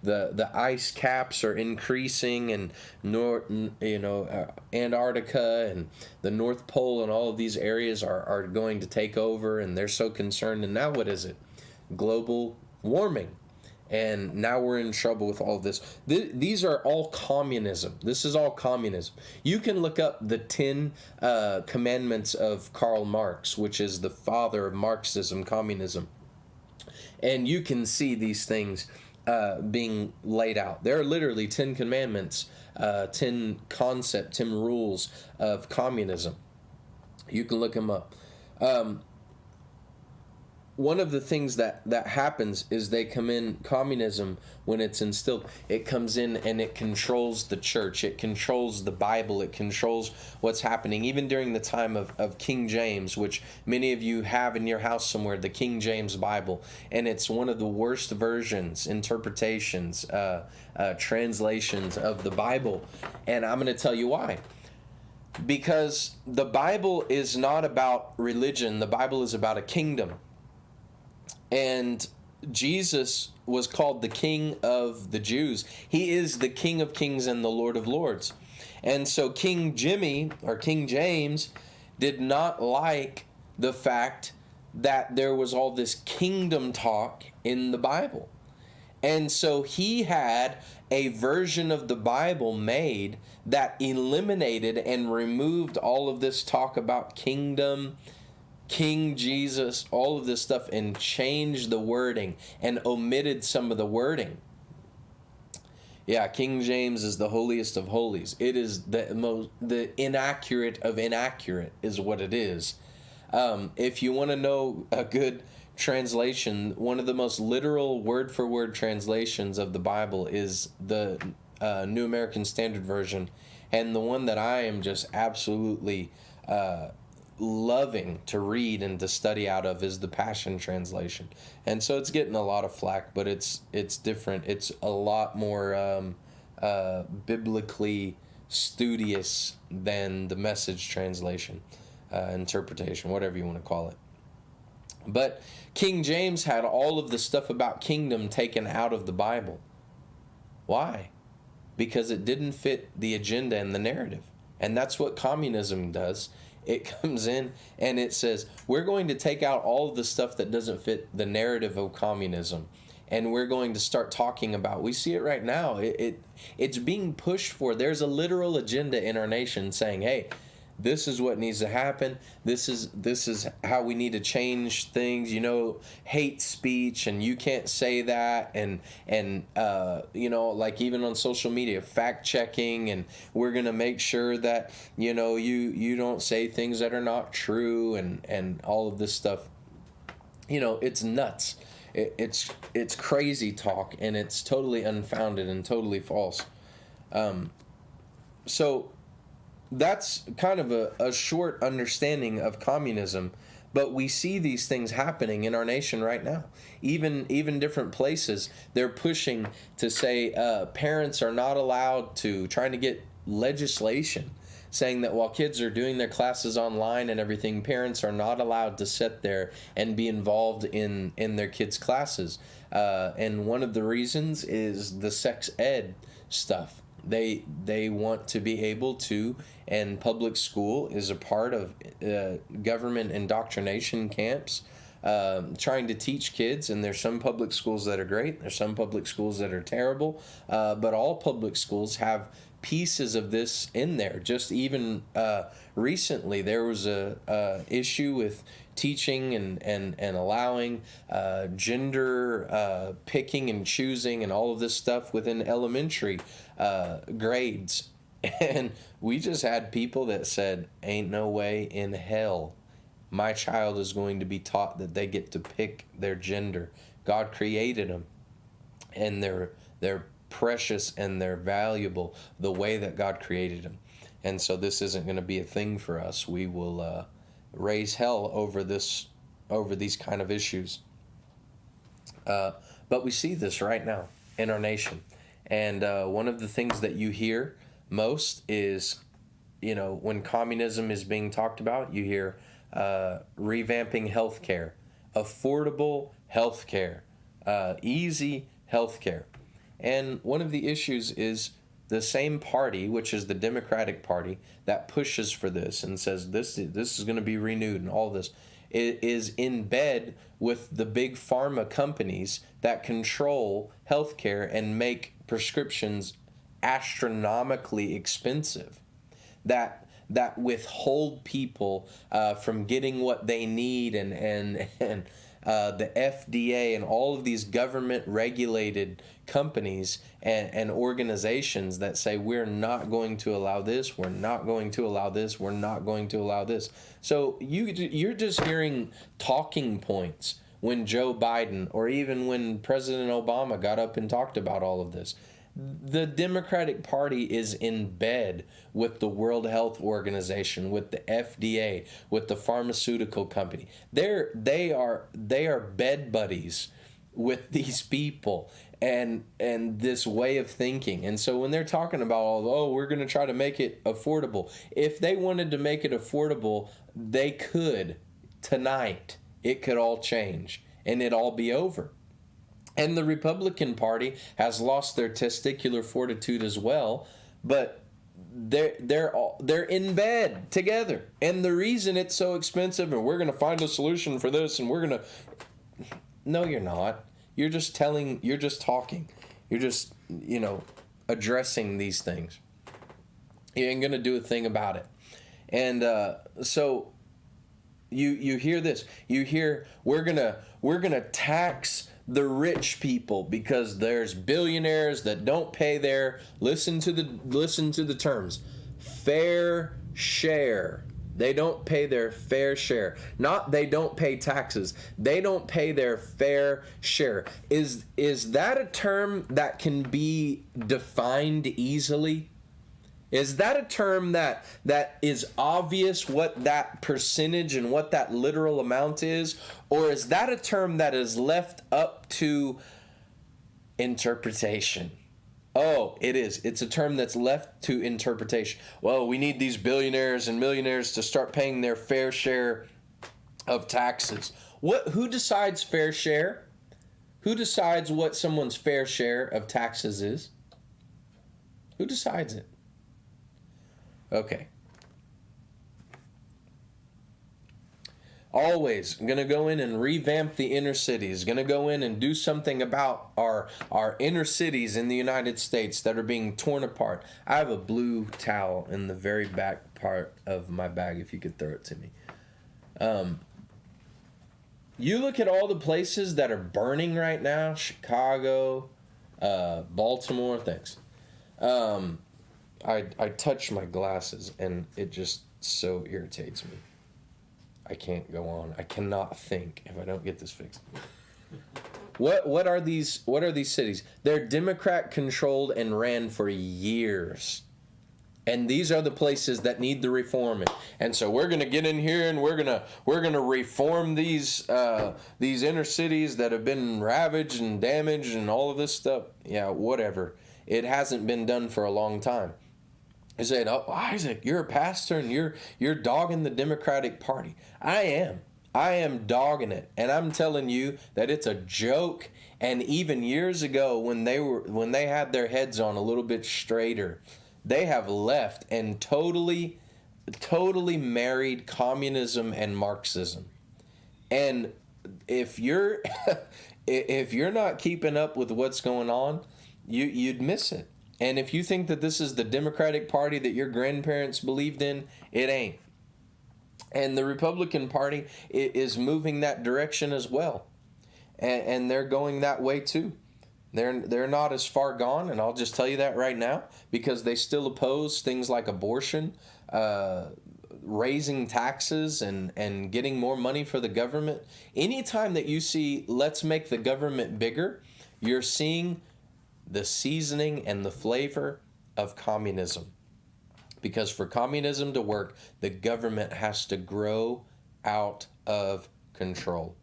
the ice caps are increasing, and Antarctica and the North Pole and all of these areas are going to take over, and they're so concerned. And now what is it? Global warming. And now we're in trouble with all of this. These are all communism. This is all communism. You can look up the 10 commandments of Karl Marx, which is the father of Marxism, communism. And you can see these things being laid out. There are literally 10 commandments, 10 concepts, 10 rules of communism. You can look them up. One of the things that happens is they come in, communism, when it's instilled, it comes in and it controls the church. It controls the Bible. It controls what's happening. Even during the time of King James, which many of you have in your house somewhere, the King James Bible. And it's one of the worst versions, interpretations, translations of the Bible. And I'm going to tell you why. Because the Bible is not about religion. The Bible is about a kingdom. And Jesus was called the King of the Jews. He is the King of Kings and the Lord of Lords. And so King Jimmy, or King James, did not like the fact that there was all this kingdom talk in the Bible. And so he had a version of the Bible made that eliminated and removed all of this talk about kingdom, King Jesus, all of this stuff, and changed the wording and omitted some of the wording. Yeah, King James is the holiest of holies. It is the inaccurate of inaccurate is what it is. If you want to know a good translation, one of the most literal word-for-word translations of the Bible is the New American Standard Version, and the one that I am just absolutely loving to read and to study out of is the Passion Translation. And so it's getting a lot of flack, but it's different. It's a lot more biblically studious than the Message translation, interpretation, whatever you want to call it. But King James had all of the stuff about kingdom taken out of the Bible. Why? Because it didn't fit the agenda and the narrative. And that's what communism does. It comes in and it says, we're going to take out all of the stuff that doesn't fit the narrative of communism. And we're going to start talking about, we see it right now, it's being pushed for. There's a literal agenda in our nation saying, hey, this is what needs to happen. This is how we need to change things. Hate speech, and you can't say that, and like even on social media, fact checking, and we're gonna make sure that you don't say things that are not true, and all of this stuff. It's nuts. It's crazy talk, and it's totally unfounded and totally false. So that's kind of a short understanding of communism, but we see these things happening in our nation right now. Even different places, they're pushing to say parents are not allowed to, trying to get legislation saying that while kids are doing their classes online and everything, parents are not allowed to sit there and be involved in their kids' classes. And one of the reasons is the sex ed stuff. They want to be able to, and public school is a part of government indoctrination camps, trying to teach kids. And there's some public schools that are great, there's some public schools that are terrible, but all public schools have pieces of this in there. Just even recently there was a issue with teaching and allowing gender picking and choosing and all of this stuff within elementary grades. And we just had people that said, ain't no way in hell my child is going to be taught that they get to pick their gender, God created them, and they're precious and they're valuable the way that God created them. And so this isn't going to be a thing for us. We will raise hell over these kind of issues. But we see this right now in our nation. And one of the things that you hear most is, when communism is being talked about, you hear revamping healthcare, affordable healthcare, easy healthcare. And one of the issues is the same party, which is the Democratic Party, that pushes for this and says this is going to be renewed and all this, is in bed with the big pharma companies that control healthcare and make prescriptions astronomically expensive, that withhold people from getting what they need, and the FDA and all of these government regulated companies and organizations that say we're not going to allow this, we're not going to allow this, we're not going to allow this. So you're just hearing talking points when Joe Biden or even when President Obama got up and talked about all of this. The Democratic Party is in bed with the World Health Organization, with the FDA, with the pharmaceutical company. They are bed buddies with these people and this way of thinking. And so when they're talking about, we're going to try to make it affordable, if they wanted to make it affordable, they could tonight. It could all change and it'd all be over. And the Republican Party has lost their testicular fortitude as well, but they're in bed together. And the reason it's so expensive, and we're going to find a solution for this, and we're going to... No, you're not. You're just talking. You're just, addressing these things. You ain't going to do a thing about it. And so you hear this. You hear we're going to tax the rich people because there's billionaires that don't pay their, listen to the terms, fair share. They don't pay their fair share. Not they don't pay taxes. They don't pay their fair share. Is that a term that can be defined easily? Is that a term that is obvious what that percentage and what that literal amount is? Or is that a term that is left up to interpretation? Oh, it is. It's a term that's left to interpretation. Well, we need these billionaires and millionaires to start paying their fair share of taxes. Who decides fair share? Who decides what someone's fair share of taxes is? Who decides it? Okay. Always going to go in and revamp the inner cities. Going to go in and do something about our inner cities in the United States that are being torn apart. I have a blue towel in the very back part of my bag, if you could throw it to me. You look at all the places that are burning right now, Chicago, Baltimore, thanks. I touch my glasses and it just so irritates me. I can't go on. I cannot think if I don't get this fixed. What are these cities? They're Democrat controlled and ran for years. And these are the places that need the reforming. And so we're going to get in here and we're going to reform these inner cities that have been ravaged and damaged and all of this stuff. Yeah, whatever. It hasn't been done for a long time. He said, "Oh, Isaac, you're a pastor and you're dogging the Democratic Party." I am dogging it, and I'm telling you that it's a joke. And even years ago, when they had their heads on a little bit straighter, they have left and totally married communism and Marxism. And if you're not keeping up with what's going on, you'd miss it. And if you think that this is the Democratic Party that your grandparents believed in, it ain't. And the Republican Party is moving that direction as well. And they're going that way too. They're not as far gone, and I'll just tell you that right now, because they still oppose things like abortion, raising taxes and getting more money for the government. Anytime that you see, let's make the government bigger, you're seeing the seasoning and the flavor of communism. Because for communism to work, the government has to grow out of control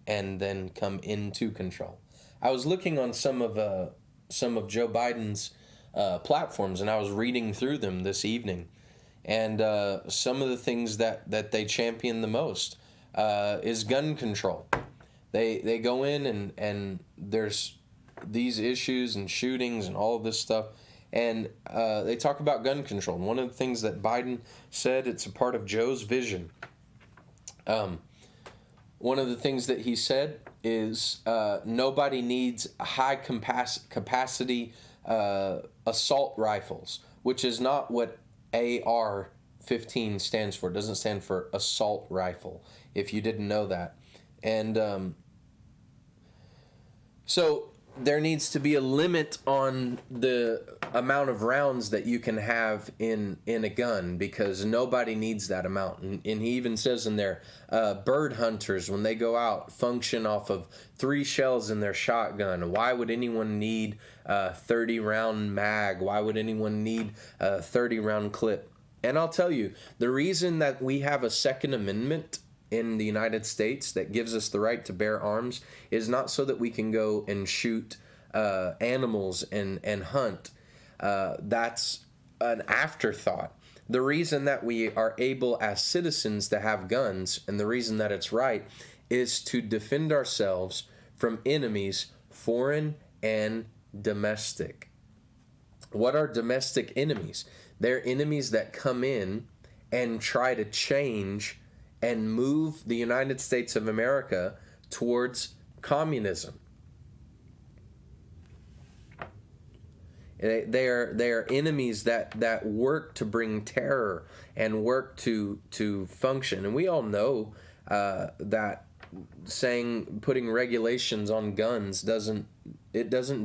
and then come into control. I was looking on some of Joe Biden's platforms, and I was reading through them this evening. And some of the things that they champion the most is gun control. They go in and there's these issues and shootings and all of this stuff. And they talk about gun control. And one of the things that Biden said, it's a part of Joe's vision. One of the things that he said is nobody needs high capacity assault rifles, which is not what AR-15 stands for. It doesn't stand for assault rifle, if you didn't know that. And so there needs to be a limit on the amount of rounds that you can have in a gun, because nobody needs that amount. And he even says in there, bird hunters, when they go out, function off of 3 shells in their shotgun. Why would anyone need a 30-round mag? Why would anyone need a 30-round clip? And I'll tell you, the reason that we have a Second Amendment in the United States that gives us the right to bear arms is not so that we can go and shoot animals and hunt. That's an afterthought. The reason that we are able as citizens to have guns, and the reason that it's right, is to defend ourselves from enemies, foreign and domestic. What are domestic enemies? They're enemies that come in and try to change and move the United States of America towards communism. They are enemies that work to bring terror and work to function. And we all know that putting regulations on guns doesn't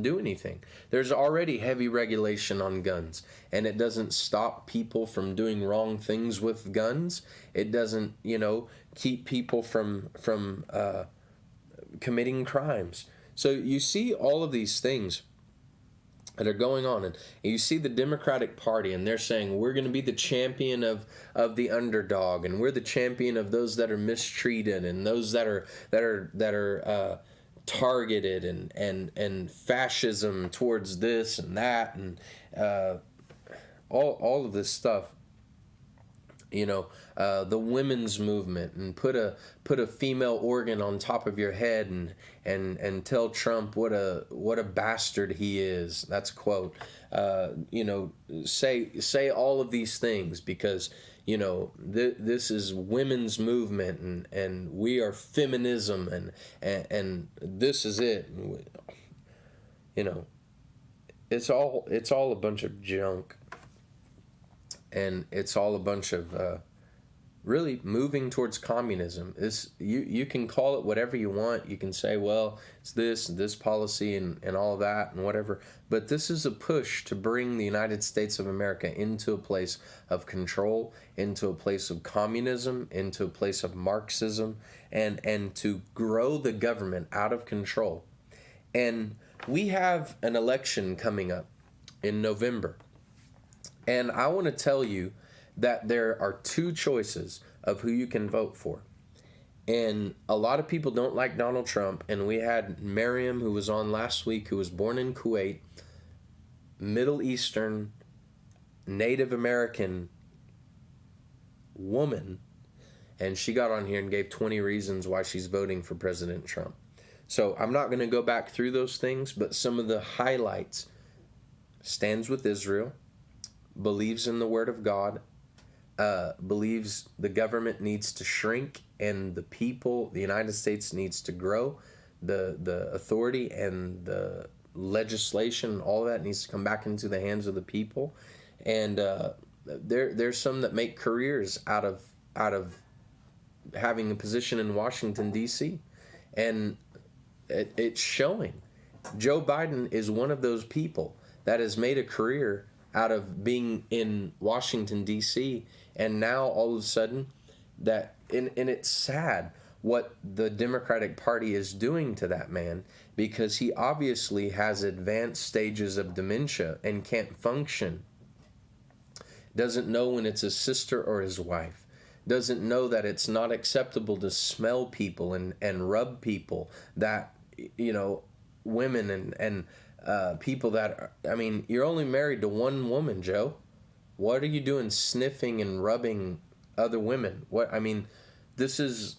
do anything. There's already heavy regulation on guns, and it doesn't stop people from doing wrong things with guns. It doesn't, keep people from committing crimes. So you see all of these things that are going on, and you see the Democratic Party, and they're saying we're going to be the champion of the underdog, and we're the champion of those that are mistreated and those that are targeted, and fascism towards this and that, and all of this stuff. The women's movement, and put a female organ on top of your head and tell Trump what a bastard he is. That's a quote. Say all of these things, because this is women's movement, and we are feminism, and this is it. It's all a bunch of junk. And it's all a bunch of really moving towards communism. You can call it whatever you want. You can say, well, it's this policy and all of that and whatever. But this is a push to bring the United States of America into a place of control, into a place of communism, into a place of Marxism, and to grow the government out of control. And we have an election coming up in November. And I want to tell you that there are 2 choices of who you can vote for. And a lot of people don't like Donald Trump. And we had Miriam, who was on last week, who was born in Kuwait, Middle Eastern, Native American woman. And she got on here and gave 20 reasons why she's voting for President Trump. So I'm not going to go back through those things, but some of the highlights: stands with Israel, believes in the Word of God, believes the government needs to shrink and the people, the United States, needs to grow. The authority and the legislation, all of that needs to come back into the hands of the people. And there's some that make careers out of having a position in Washington, D.C. And it's showing. Joe Biden is one of those people that has made a career out of being in Washington, D.C., And now all of a sudden, and it's sad what the Democratic Party is doing to that man, because he obviously has advanced stages of dementia and can't function. Doesn't know when it's his sister or his wife. Doesn't know that it's not acceptable to smell people and rub people, that, women and people that I mean, you're only married to one woman, Joe. What are you doing sniffing and rubbing other women? What, I mean, this is,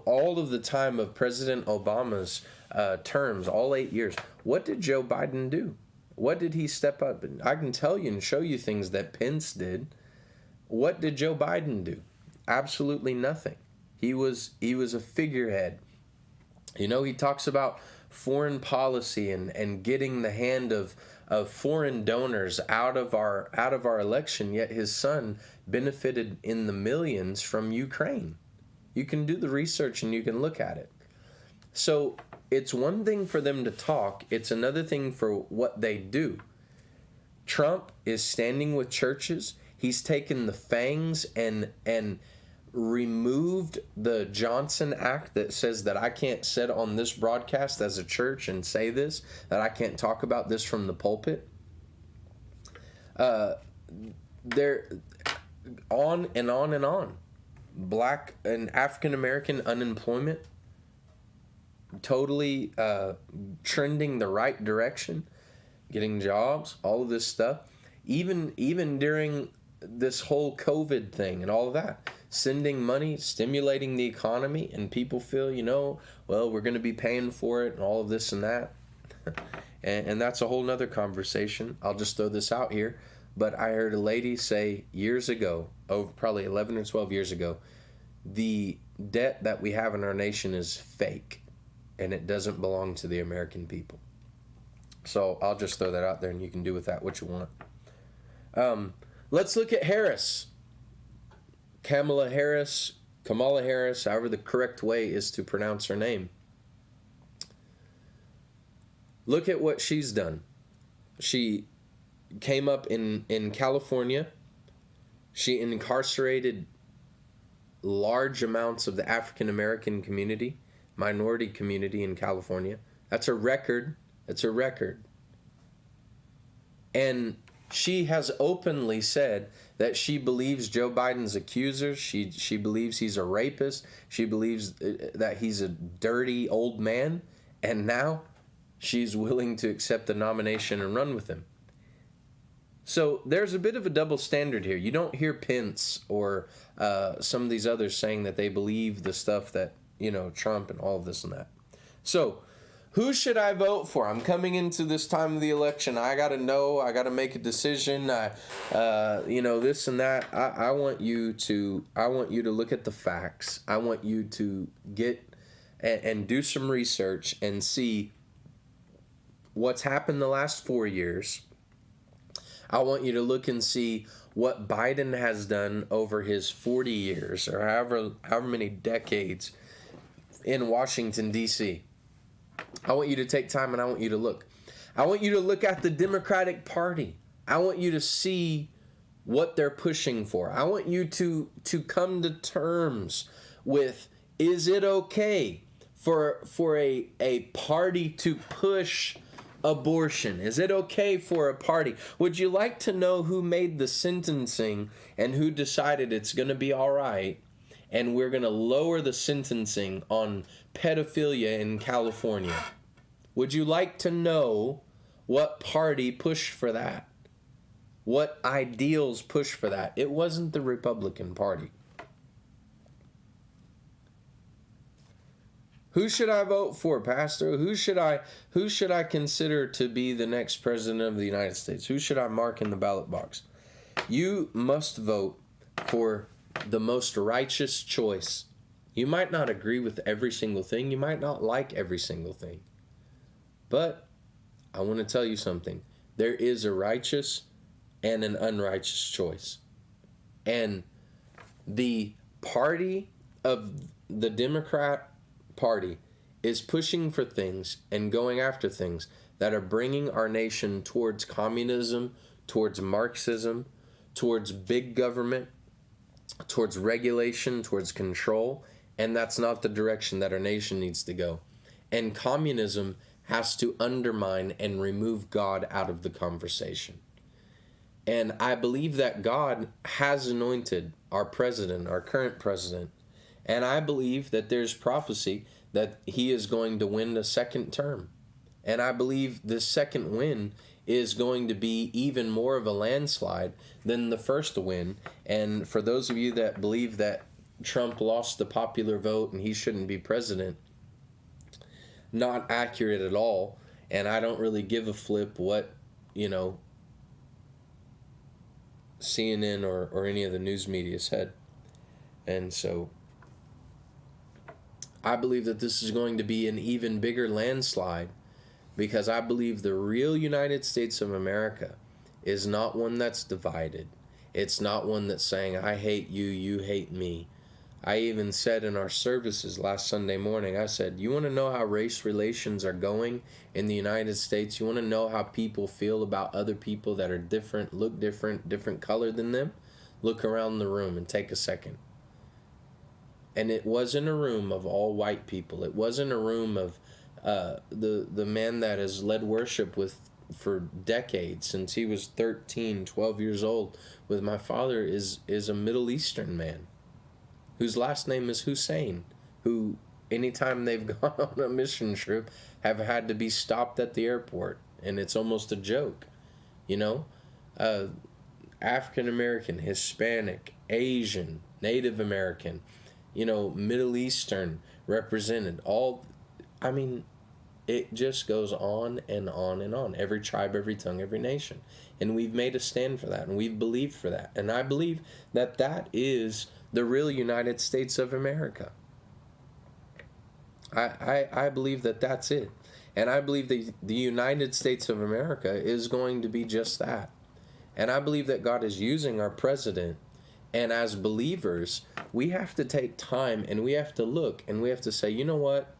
all of the time of President Obama's terms, all 8 years. What did Joe Biden do? What did he step up? I can tell you and show you things that Pence did. What did Joe Biden do? Absolutely nothing. He was a figurehead. He talks about foreign policy and getting the hand of foreign donors out of our election, yet his son benefited in the millions from Ukraine. You can do the research and you can look at it. So it's one thing for them to talk, it's another thing for what they do. Trump is standing with churches. He's taken the fangs and removed the Johnson Act that says that I can't sit on this broadcast as a church and say this, that I can't talk about this from the pulpit. They're on and on and on. Black and African American unemployment totally trending the right direction, getting jobs, all of this stuff. Even during this whole COVID thing and all of that, sending money, stimulating the economy, and people feel, well, we're going to be paying for it and all of this and that. and that's a whole nother conversation. I'll just throw this out here. But I heard a lady say years ago, probably 11 or 12 years ago, the debt that we have in our nation is fake and it doesn't belong to the American people. So I'll just throw that out there and you can do with that what you want. Let's look at Harris. Kamala Harris, however the correct way is to pronounce her name. Look at what she's done. She came up in California. She incarcerated large amounts of the African American community, minority community in California. That's a record. It's a record. And she has openly said that she believes Joe Biden's accusers. She believes he's a rapist. She believes that he's a dirty old man. And now she's willing to accept the nomination and run with him. So there's a bit of a double standard here. You don't hear Pence or some of these others saying that they believe the stuff that, Trump and all of this and that. So who should I vote for? I'm coming into this time of the election. I got to know. I got to make a decision. This and that. I want you to look at the facts. I want you to get and do some research and see what's happened the last 4 years. I want you to look and see what Biden has done over his 40 years or however many decades in Washington, D.C. I want you to take time and I want you to look. I want you to look at the Democratic Party. I want you to see what they're pushing for. I want you to come to terms with, is it okay for a party to push abortion? Is it okay for a party? Would you like to know who made the sentencing and who decided it's going to be all right and we're going to lower the sentencing on pedophilia in California? Would you like to know what party pushed for that? What ideals pushed for that? It wasn't the Republican Party. Who should I vote for, Pastor? Who should I consider to be the next president of the United States? Who should I mark in the ballot box? You must vote for the most righteous choice. You might not agree with every single thing. You might not like every single thing. But I want to tell you something. There is a righteous and an unrighteous choice. And the party of the Democrat Party is pushing for things and going after things that are bringing our nation towards communism, towards Marxism, towards big government. towards regulation, towards control, and that's not the direction that our nation needs to go. And communism has to undermine and remove God out of the conversation. And I believe that God has anointed our president, our current president, and I believe that there's prophecy that he is going to win a second term. And I believe this second win is going to be even more of a landslide than the first win. And for those of you that believe that Trump lost the popular vote and he shouldn't be president, not accurate at all. And I don't really give a flip what, CNN or any of the news media said. And so I believe that this is going to be an even bigger landslide, because I believe the real United States of America is not one that's divided. It's not one that's saying, I hate you, you hate me. I even said in our services last Sunday morning, I said, you want to know how race relations are going in the United States? You want to know how people feel about other people that are different, look different, different color than them? Look around the room and take a second. And it wasn't a room of all white people. It wasn't a room of the man that has led worship for decades, since he was 13, 12 years old with my father, is a Middle Eastern man whose last name is Hussein, who anytime they've gone on a mission trip have had to be stopped at the airport, and it's almost a joke, African American, Hispanic, Asian, Native American, Middle Eastern represented, it just goes on and on and on. Every tribe, every tongue, every nation. And we've made a stand for that, and we've believed for that. And I believe that that is the real United States of America. I believe that that's it. And I believe that the United States of America is going to be just that. And I believe that God is using our president. And as believers, we have to take time and we have to look and we have to say, you know what?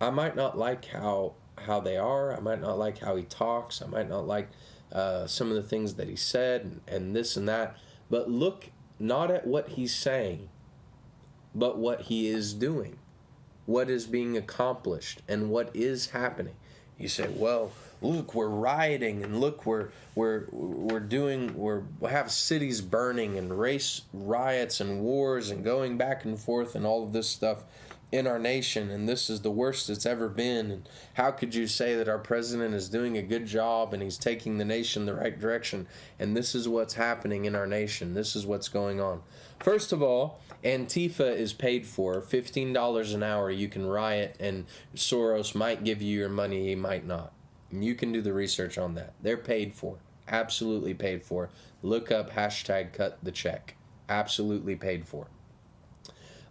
I might not like how they are. I might not like how he talks. I might not like some of the things that he said and this and that. But look not at what he's saying, but what he is doing, what is being accomplished, and what is happening. You say, well, look, we're rioting, and look, we have cities burning and race riots and wars and going back and forth and all of this stuff in our nation, and this is the worst it's ever been. And how could you say that our president is doing a good job and he's taking the nation the right direction? And this is what's happening in our nation. This is what's going on. First of all, Antifa is paid for. $15 an hour, you can riot, and Soros might give you your money, he might not. And you can do the research on that. They're paid for. Absolutely paid for. Look up #CutTheCheck. Absolutely paid for.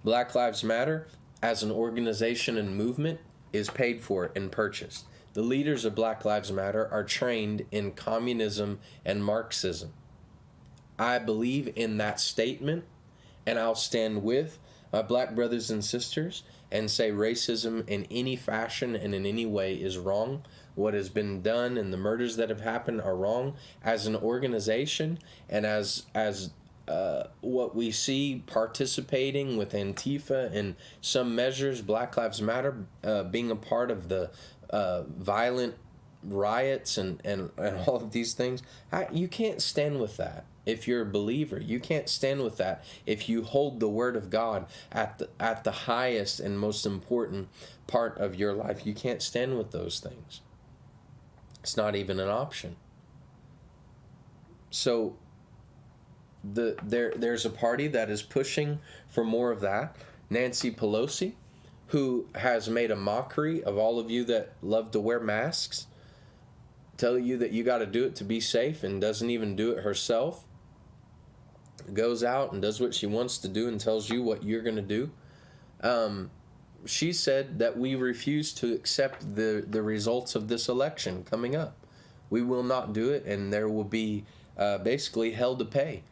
Black Lives Matter, as an organization and movement, is paid for and purchased. The leaders of Black Lives Matter are trained in communism and Marxism. I believe in that statement, and I'll stand with my black brothers and sisters and say racism in any fashion and in any way is wrong. What has been done and the murders that have happened are wrong. As an organization and as what we see participating with Antifa and some measures, Black Lives Matter being a part of the violent riots and all of these things, you can't stand with that. If you're a believer, you can't stand with that. If you hold the Word of God at the highest and most important part of your life, you can't stand with those things. It's not even an option. So there's a party that is pushing for more of that. Nancy Pelosi, who has made a mockery of all of you that love to wear masks, tell you that you got to do it to be safe, and doesn't even do it herself, goes out and does what she wants to do and tells you what you're going to do. She said that we refuse to accept the results of this election coming up. We will not do it, and there will be basically hell to pay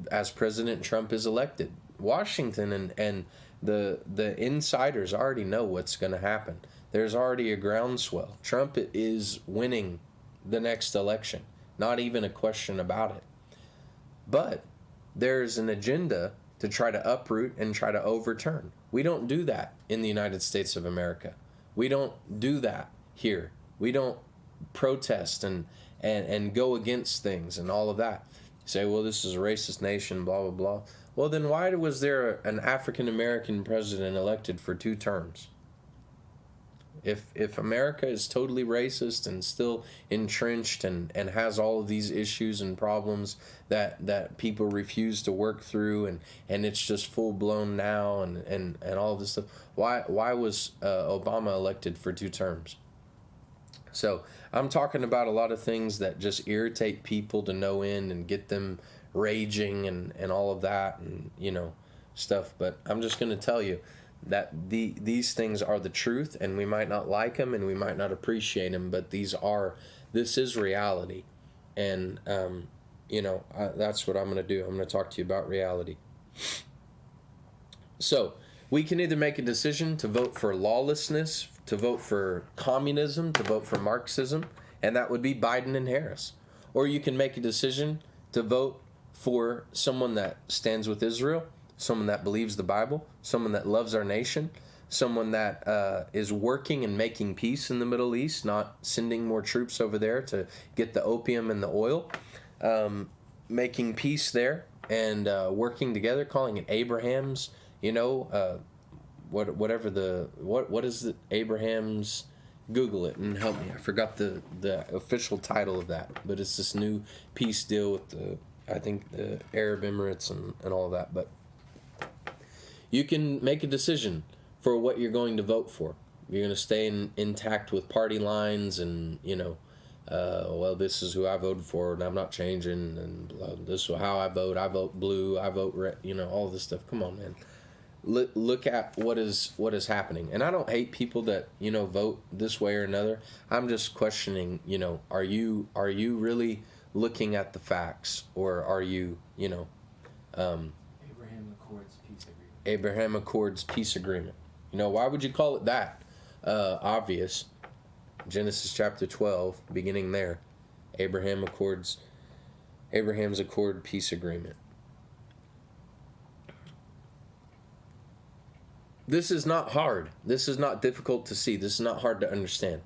as President Trump is elected. Washington and the insiders already know what's going to happen. There's already a groundswell. Trump is winning the next election. Not even a question about it. But there's an agenda to try to uproot and try to overturn. We don't do that in the United States of America. We don't do that here. We don't protest and go against things and all of that. Say, well, this is a racist nation, blah, blah, blah. Well, then why was there an African American president elected for 2 terms? If America is totally racist and still entrenched and has all of these issues and problems that people refuse to work through, and it's just full blown now and all of this stuff, why was Obama elected for 2 terms? So I'm talking about a lot of things that just irritate people to no end and get them raging and all of that and stuff. But I'm just going to tell you that these things are the truth, and we might not like them and we might not appreciate them, but this is reality. And that's what I'm going to do. I'm going to talk to you about reality. So we can either make a decision to vote for lawlessness, to vote for communism, to vote for Marxism, and that would be Biden and Harris. Or you can make a decision to vote for someone that stands with Israel, someone that believes the Bible, someone that loves our nation, someone that is working and making peace in the Middle East, not sending more troops over there to get the opium and the oil, making peace there and working together, calling it Abraham's, what is it, Abraham's, Google it and help me. I forgot the official title of that, but it's this new peace deal with the Arab Emirates and all of that. But you can make a decision for what you're going to vote for. You're going to stay intact with party lines and, well, this is who I voted for and I'm not changing, and this is how I vote blue, I vote red, all this stuff. Come on, man. Look at what is happening. And I don't hate people that, vote this way or another. I'm just questioning, are you really looking at the facts, or are you, Abraham Accords peace agreement. Why would you call it that? Obvious. Genesis chapter 12, beginning there. Abraham's Accord peace agreement. This is not hard. This is not difficult to see. This is not hard to understand.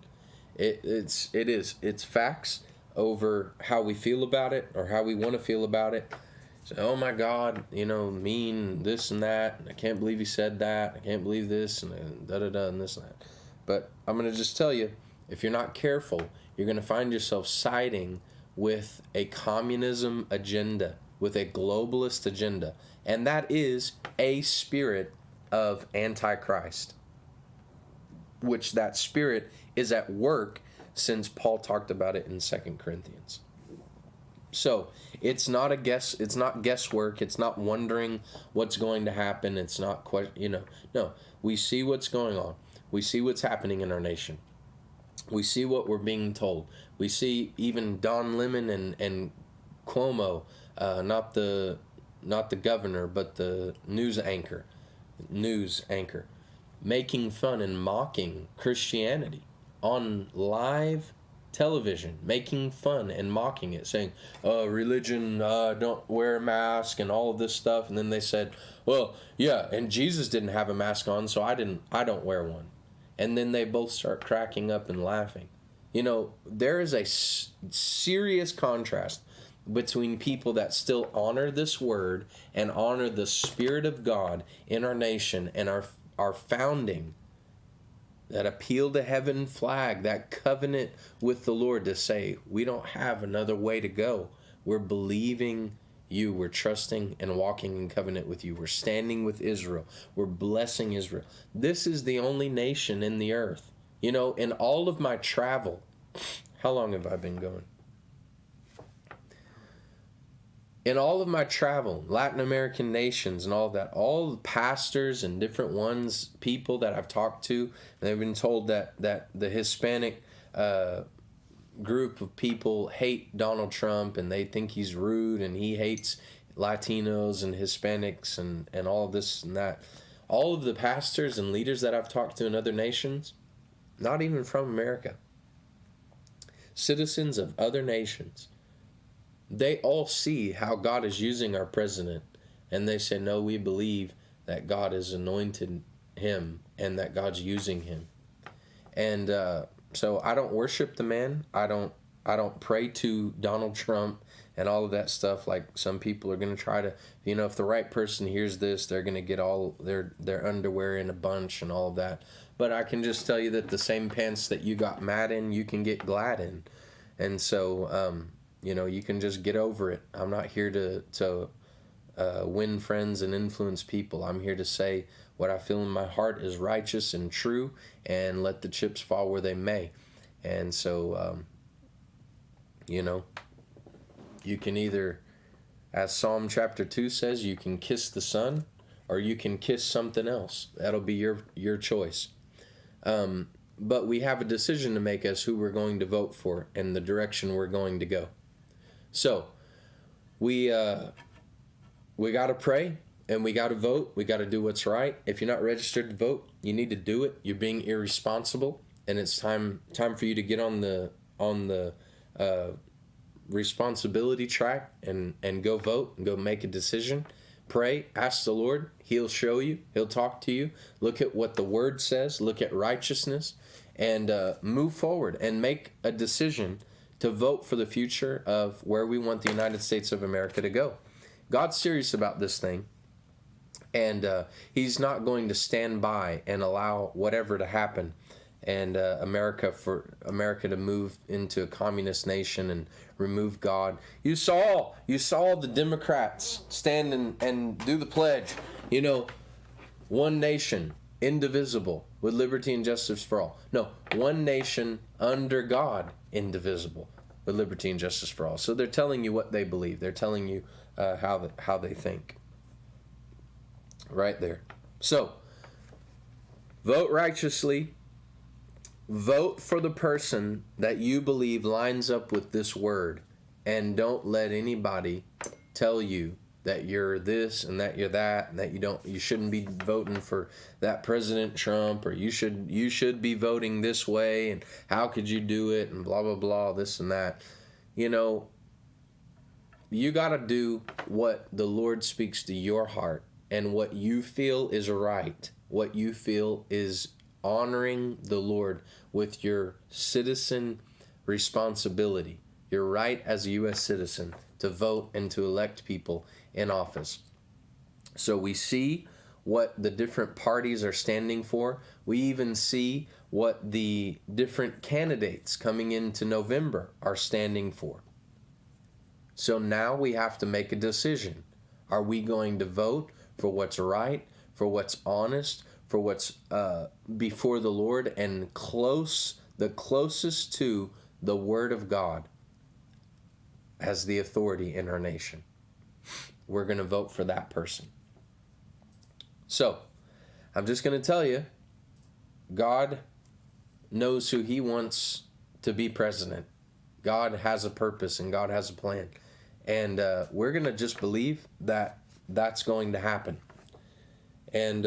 It's facts over how we feel about it or how we want to feel about it. So, oh my God, mean this and that. And I can't believe he said that. I can't believe this and da-da-da and this and that. But I'm going to just tell you, if you're not careful, you're going to find yourself siding with a communism agenda, with a globalist agenda. And that is a spirit of Antichrist, which that spirit is at work since Paul talked about it in 2 Corinthians. So it's not guesswork. It's not wondering what's going to happen. It's not no. We see what's going on. We see what's happening in our nation. We see what we're being told. We see even Don Lemon and Cuomo, not the governor, but the news anchor, making fun and mocking Christianity on live television, making fun and mocking it, saying, religion, don't wear a mask and all of this stuff. And then they said, well, yeah, and Jesus didn't have a mask on, so I don't wear one. And then they both start cracking up and laughing. There is a serious contrast between people that still honor this word and honor the Spirit of God in our nation and our founding, that appeal to heaven flag, that covenant with the Lord to say, we don't have another way to go. We're believing you. We're trusting and walking in covenant with you. We're standing with Israel. We're blessing Israel. This is the only nation in the earth. In all of my travel, how long have I been going? In all of my travel, Latin American nations and all that, all the pastors and different people that I've talked to, they've been told that the Hispanic group of people hate Donald Trump and they think he's rude and he hates Latinos and Hispanics and all this and that. All of the pastors and leaders that I've talked to in other nations, not even from America, citizens of other nations, they all see how God is using our president, and they say, no, we believe that God has anointed him and that God's using him. And so I don't worship the man. I don't pray to Donald Trump and all of that stuff. Like some people are going to try to, if the right person hears this, they're going to get all their underwear in a bunch and all of that. But I can just tell you that the same pants that you got mad in, you can get glad in. And so, you can just get over it. I'm not here to win friends and influence people. I'm here to say what I feel in my heart is righteous and true, and let the chips fall where they may. And so, you can either, as Psalm chapter 2 says, you can kiss the sun or you can kiss something else. That'll be your choice. But we have a decision to make as who we're going to vote for and the direction we're going to go. So we got to pray and we got to vote. We got to do what's right. If you're not registered to vote, you need to do it. You're being irresponsible, and it's time for you to get on the responsibility track and go vote and go make a decision. Pray, ask the Lord. He'll show you. He'll talk to you. Look at what the Word says. Look at righteousness, and move forward and make a decision to vote for the future of where we want the United States of America to go. God's serious about this thing, and he's not going to stand by and allow whatever to happen and America to move into a communist nation and remove God. You saw the Democrats stand and do the pledge, one nation, indivisible, with liberty and justice for all. No, one nation under God, indivisible, with liberty and justice for all. So they're telling you what they believe. They're telling you how they think. Right there. So, vote righteously. Vote for the person that you believe lines up with this word, and don't let anybody tell you that you're this and that you're that, and that you shouldn't be voting for that President Trump, or you should be voting this way, and how could you do it, and blah blah blah, this and that. You got to do what the Lord speaks to your heart, and what you feel is right, what you feel is honoring the Lord with your citizen responsibility, your right as a U.S. citizen to vote and to elect people in office. So we see what the different parties are standing for. We even see what the different candidates coming into November are standing for. So now we have to make a decision. Are we going to vote for what's right, for what's honest, for what's before the Lord and the closest to the Word of God as the authority in our nation? We're going to vote for that person. So, I'm just going to tell you, God knows who He wants to be president. God has a purpose and God has a plan. And we're going to just believe that that's going to happen. And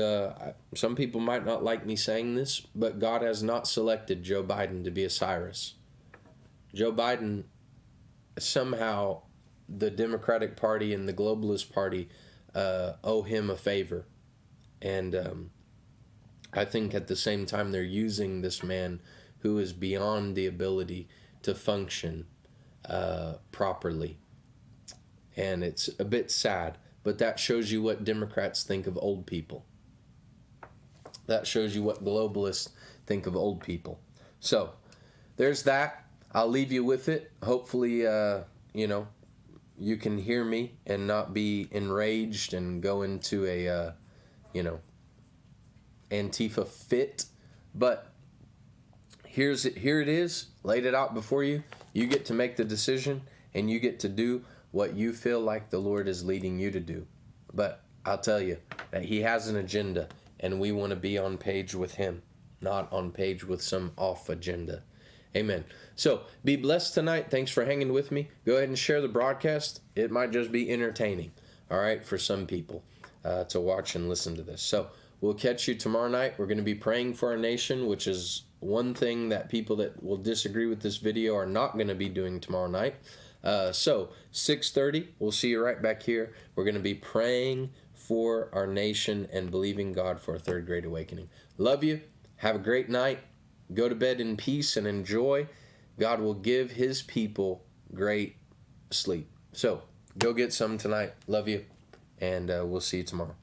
some people might not like me saying this, but God has not selected Joe Biden to be a Cyrus. Joe Biden, somehow, the Democratic Party and the Globalist Party owe him a favor. And I think at the same time they're using this man who is beyond the ability to function properly. And it's a bit sad. But that shows you what Democrats think of old people. That shows you what globalists think of old people. So, there's that. I'll leave you with it. Hopefully, you can hear me and not be enraged and go into a, Antifa fit. But here it is. Laid it out before you. You get to make the decision, and you get to do what you feel like the Lord is leading you to do. But I'll tell you that He has an agenda, and we want to be on page with Him, not on page with some off agenda. Amen. So be blessed tonight. Thanks for hanging with me. Go ahead and share the broadcast. It might just be entertaining, all right, for some people to watch and listen to this. So we'll catch you tomorrow night. We're going to be praying for our nation, which is one thing that people that will disagree with this video are not going to be doing tomorrow night. So 6:30, we'll see you right back here. We're going to be praying for our nation and believing God for a third great awakening. Love you. Have a great night. Go to bed in peace and enjoy. God will give his people great sleep. So go get some tonight. Love you. And we'll see you tomorrow.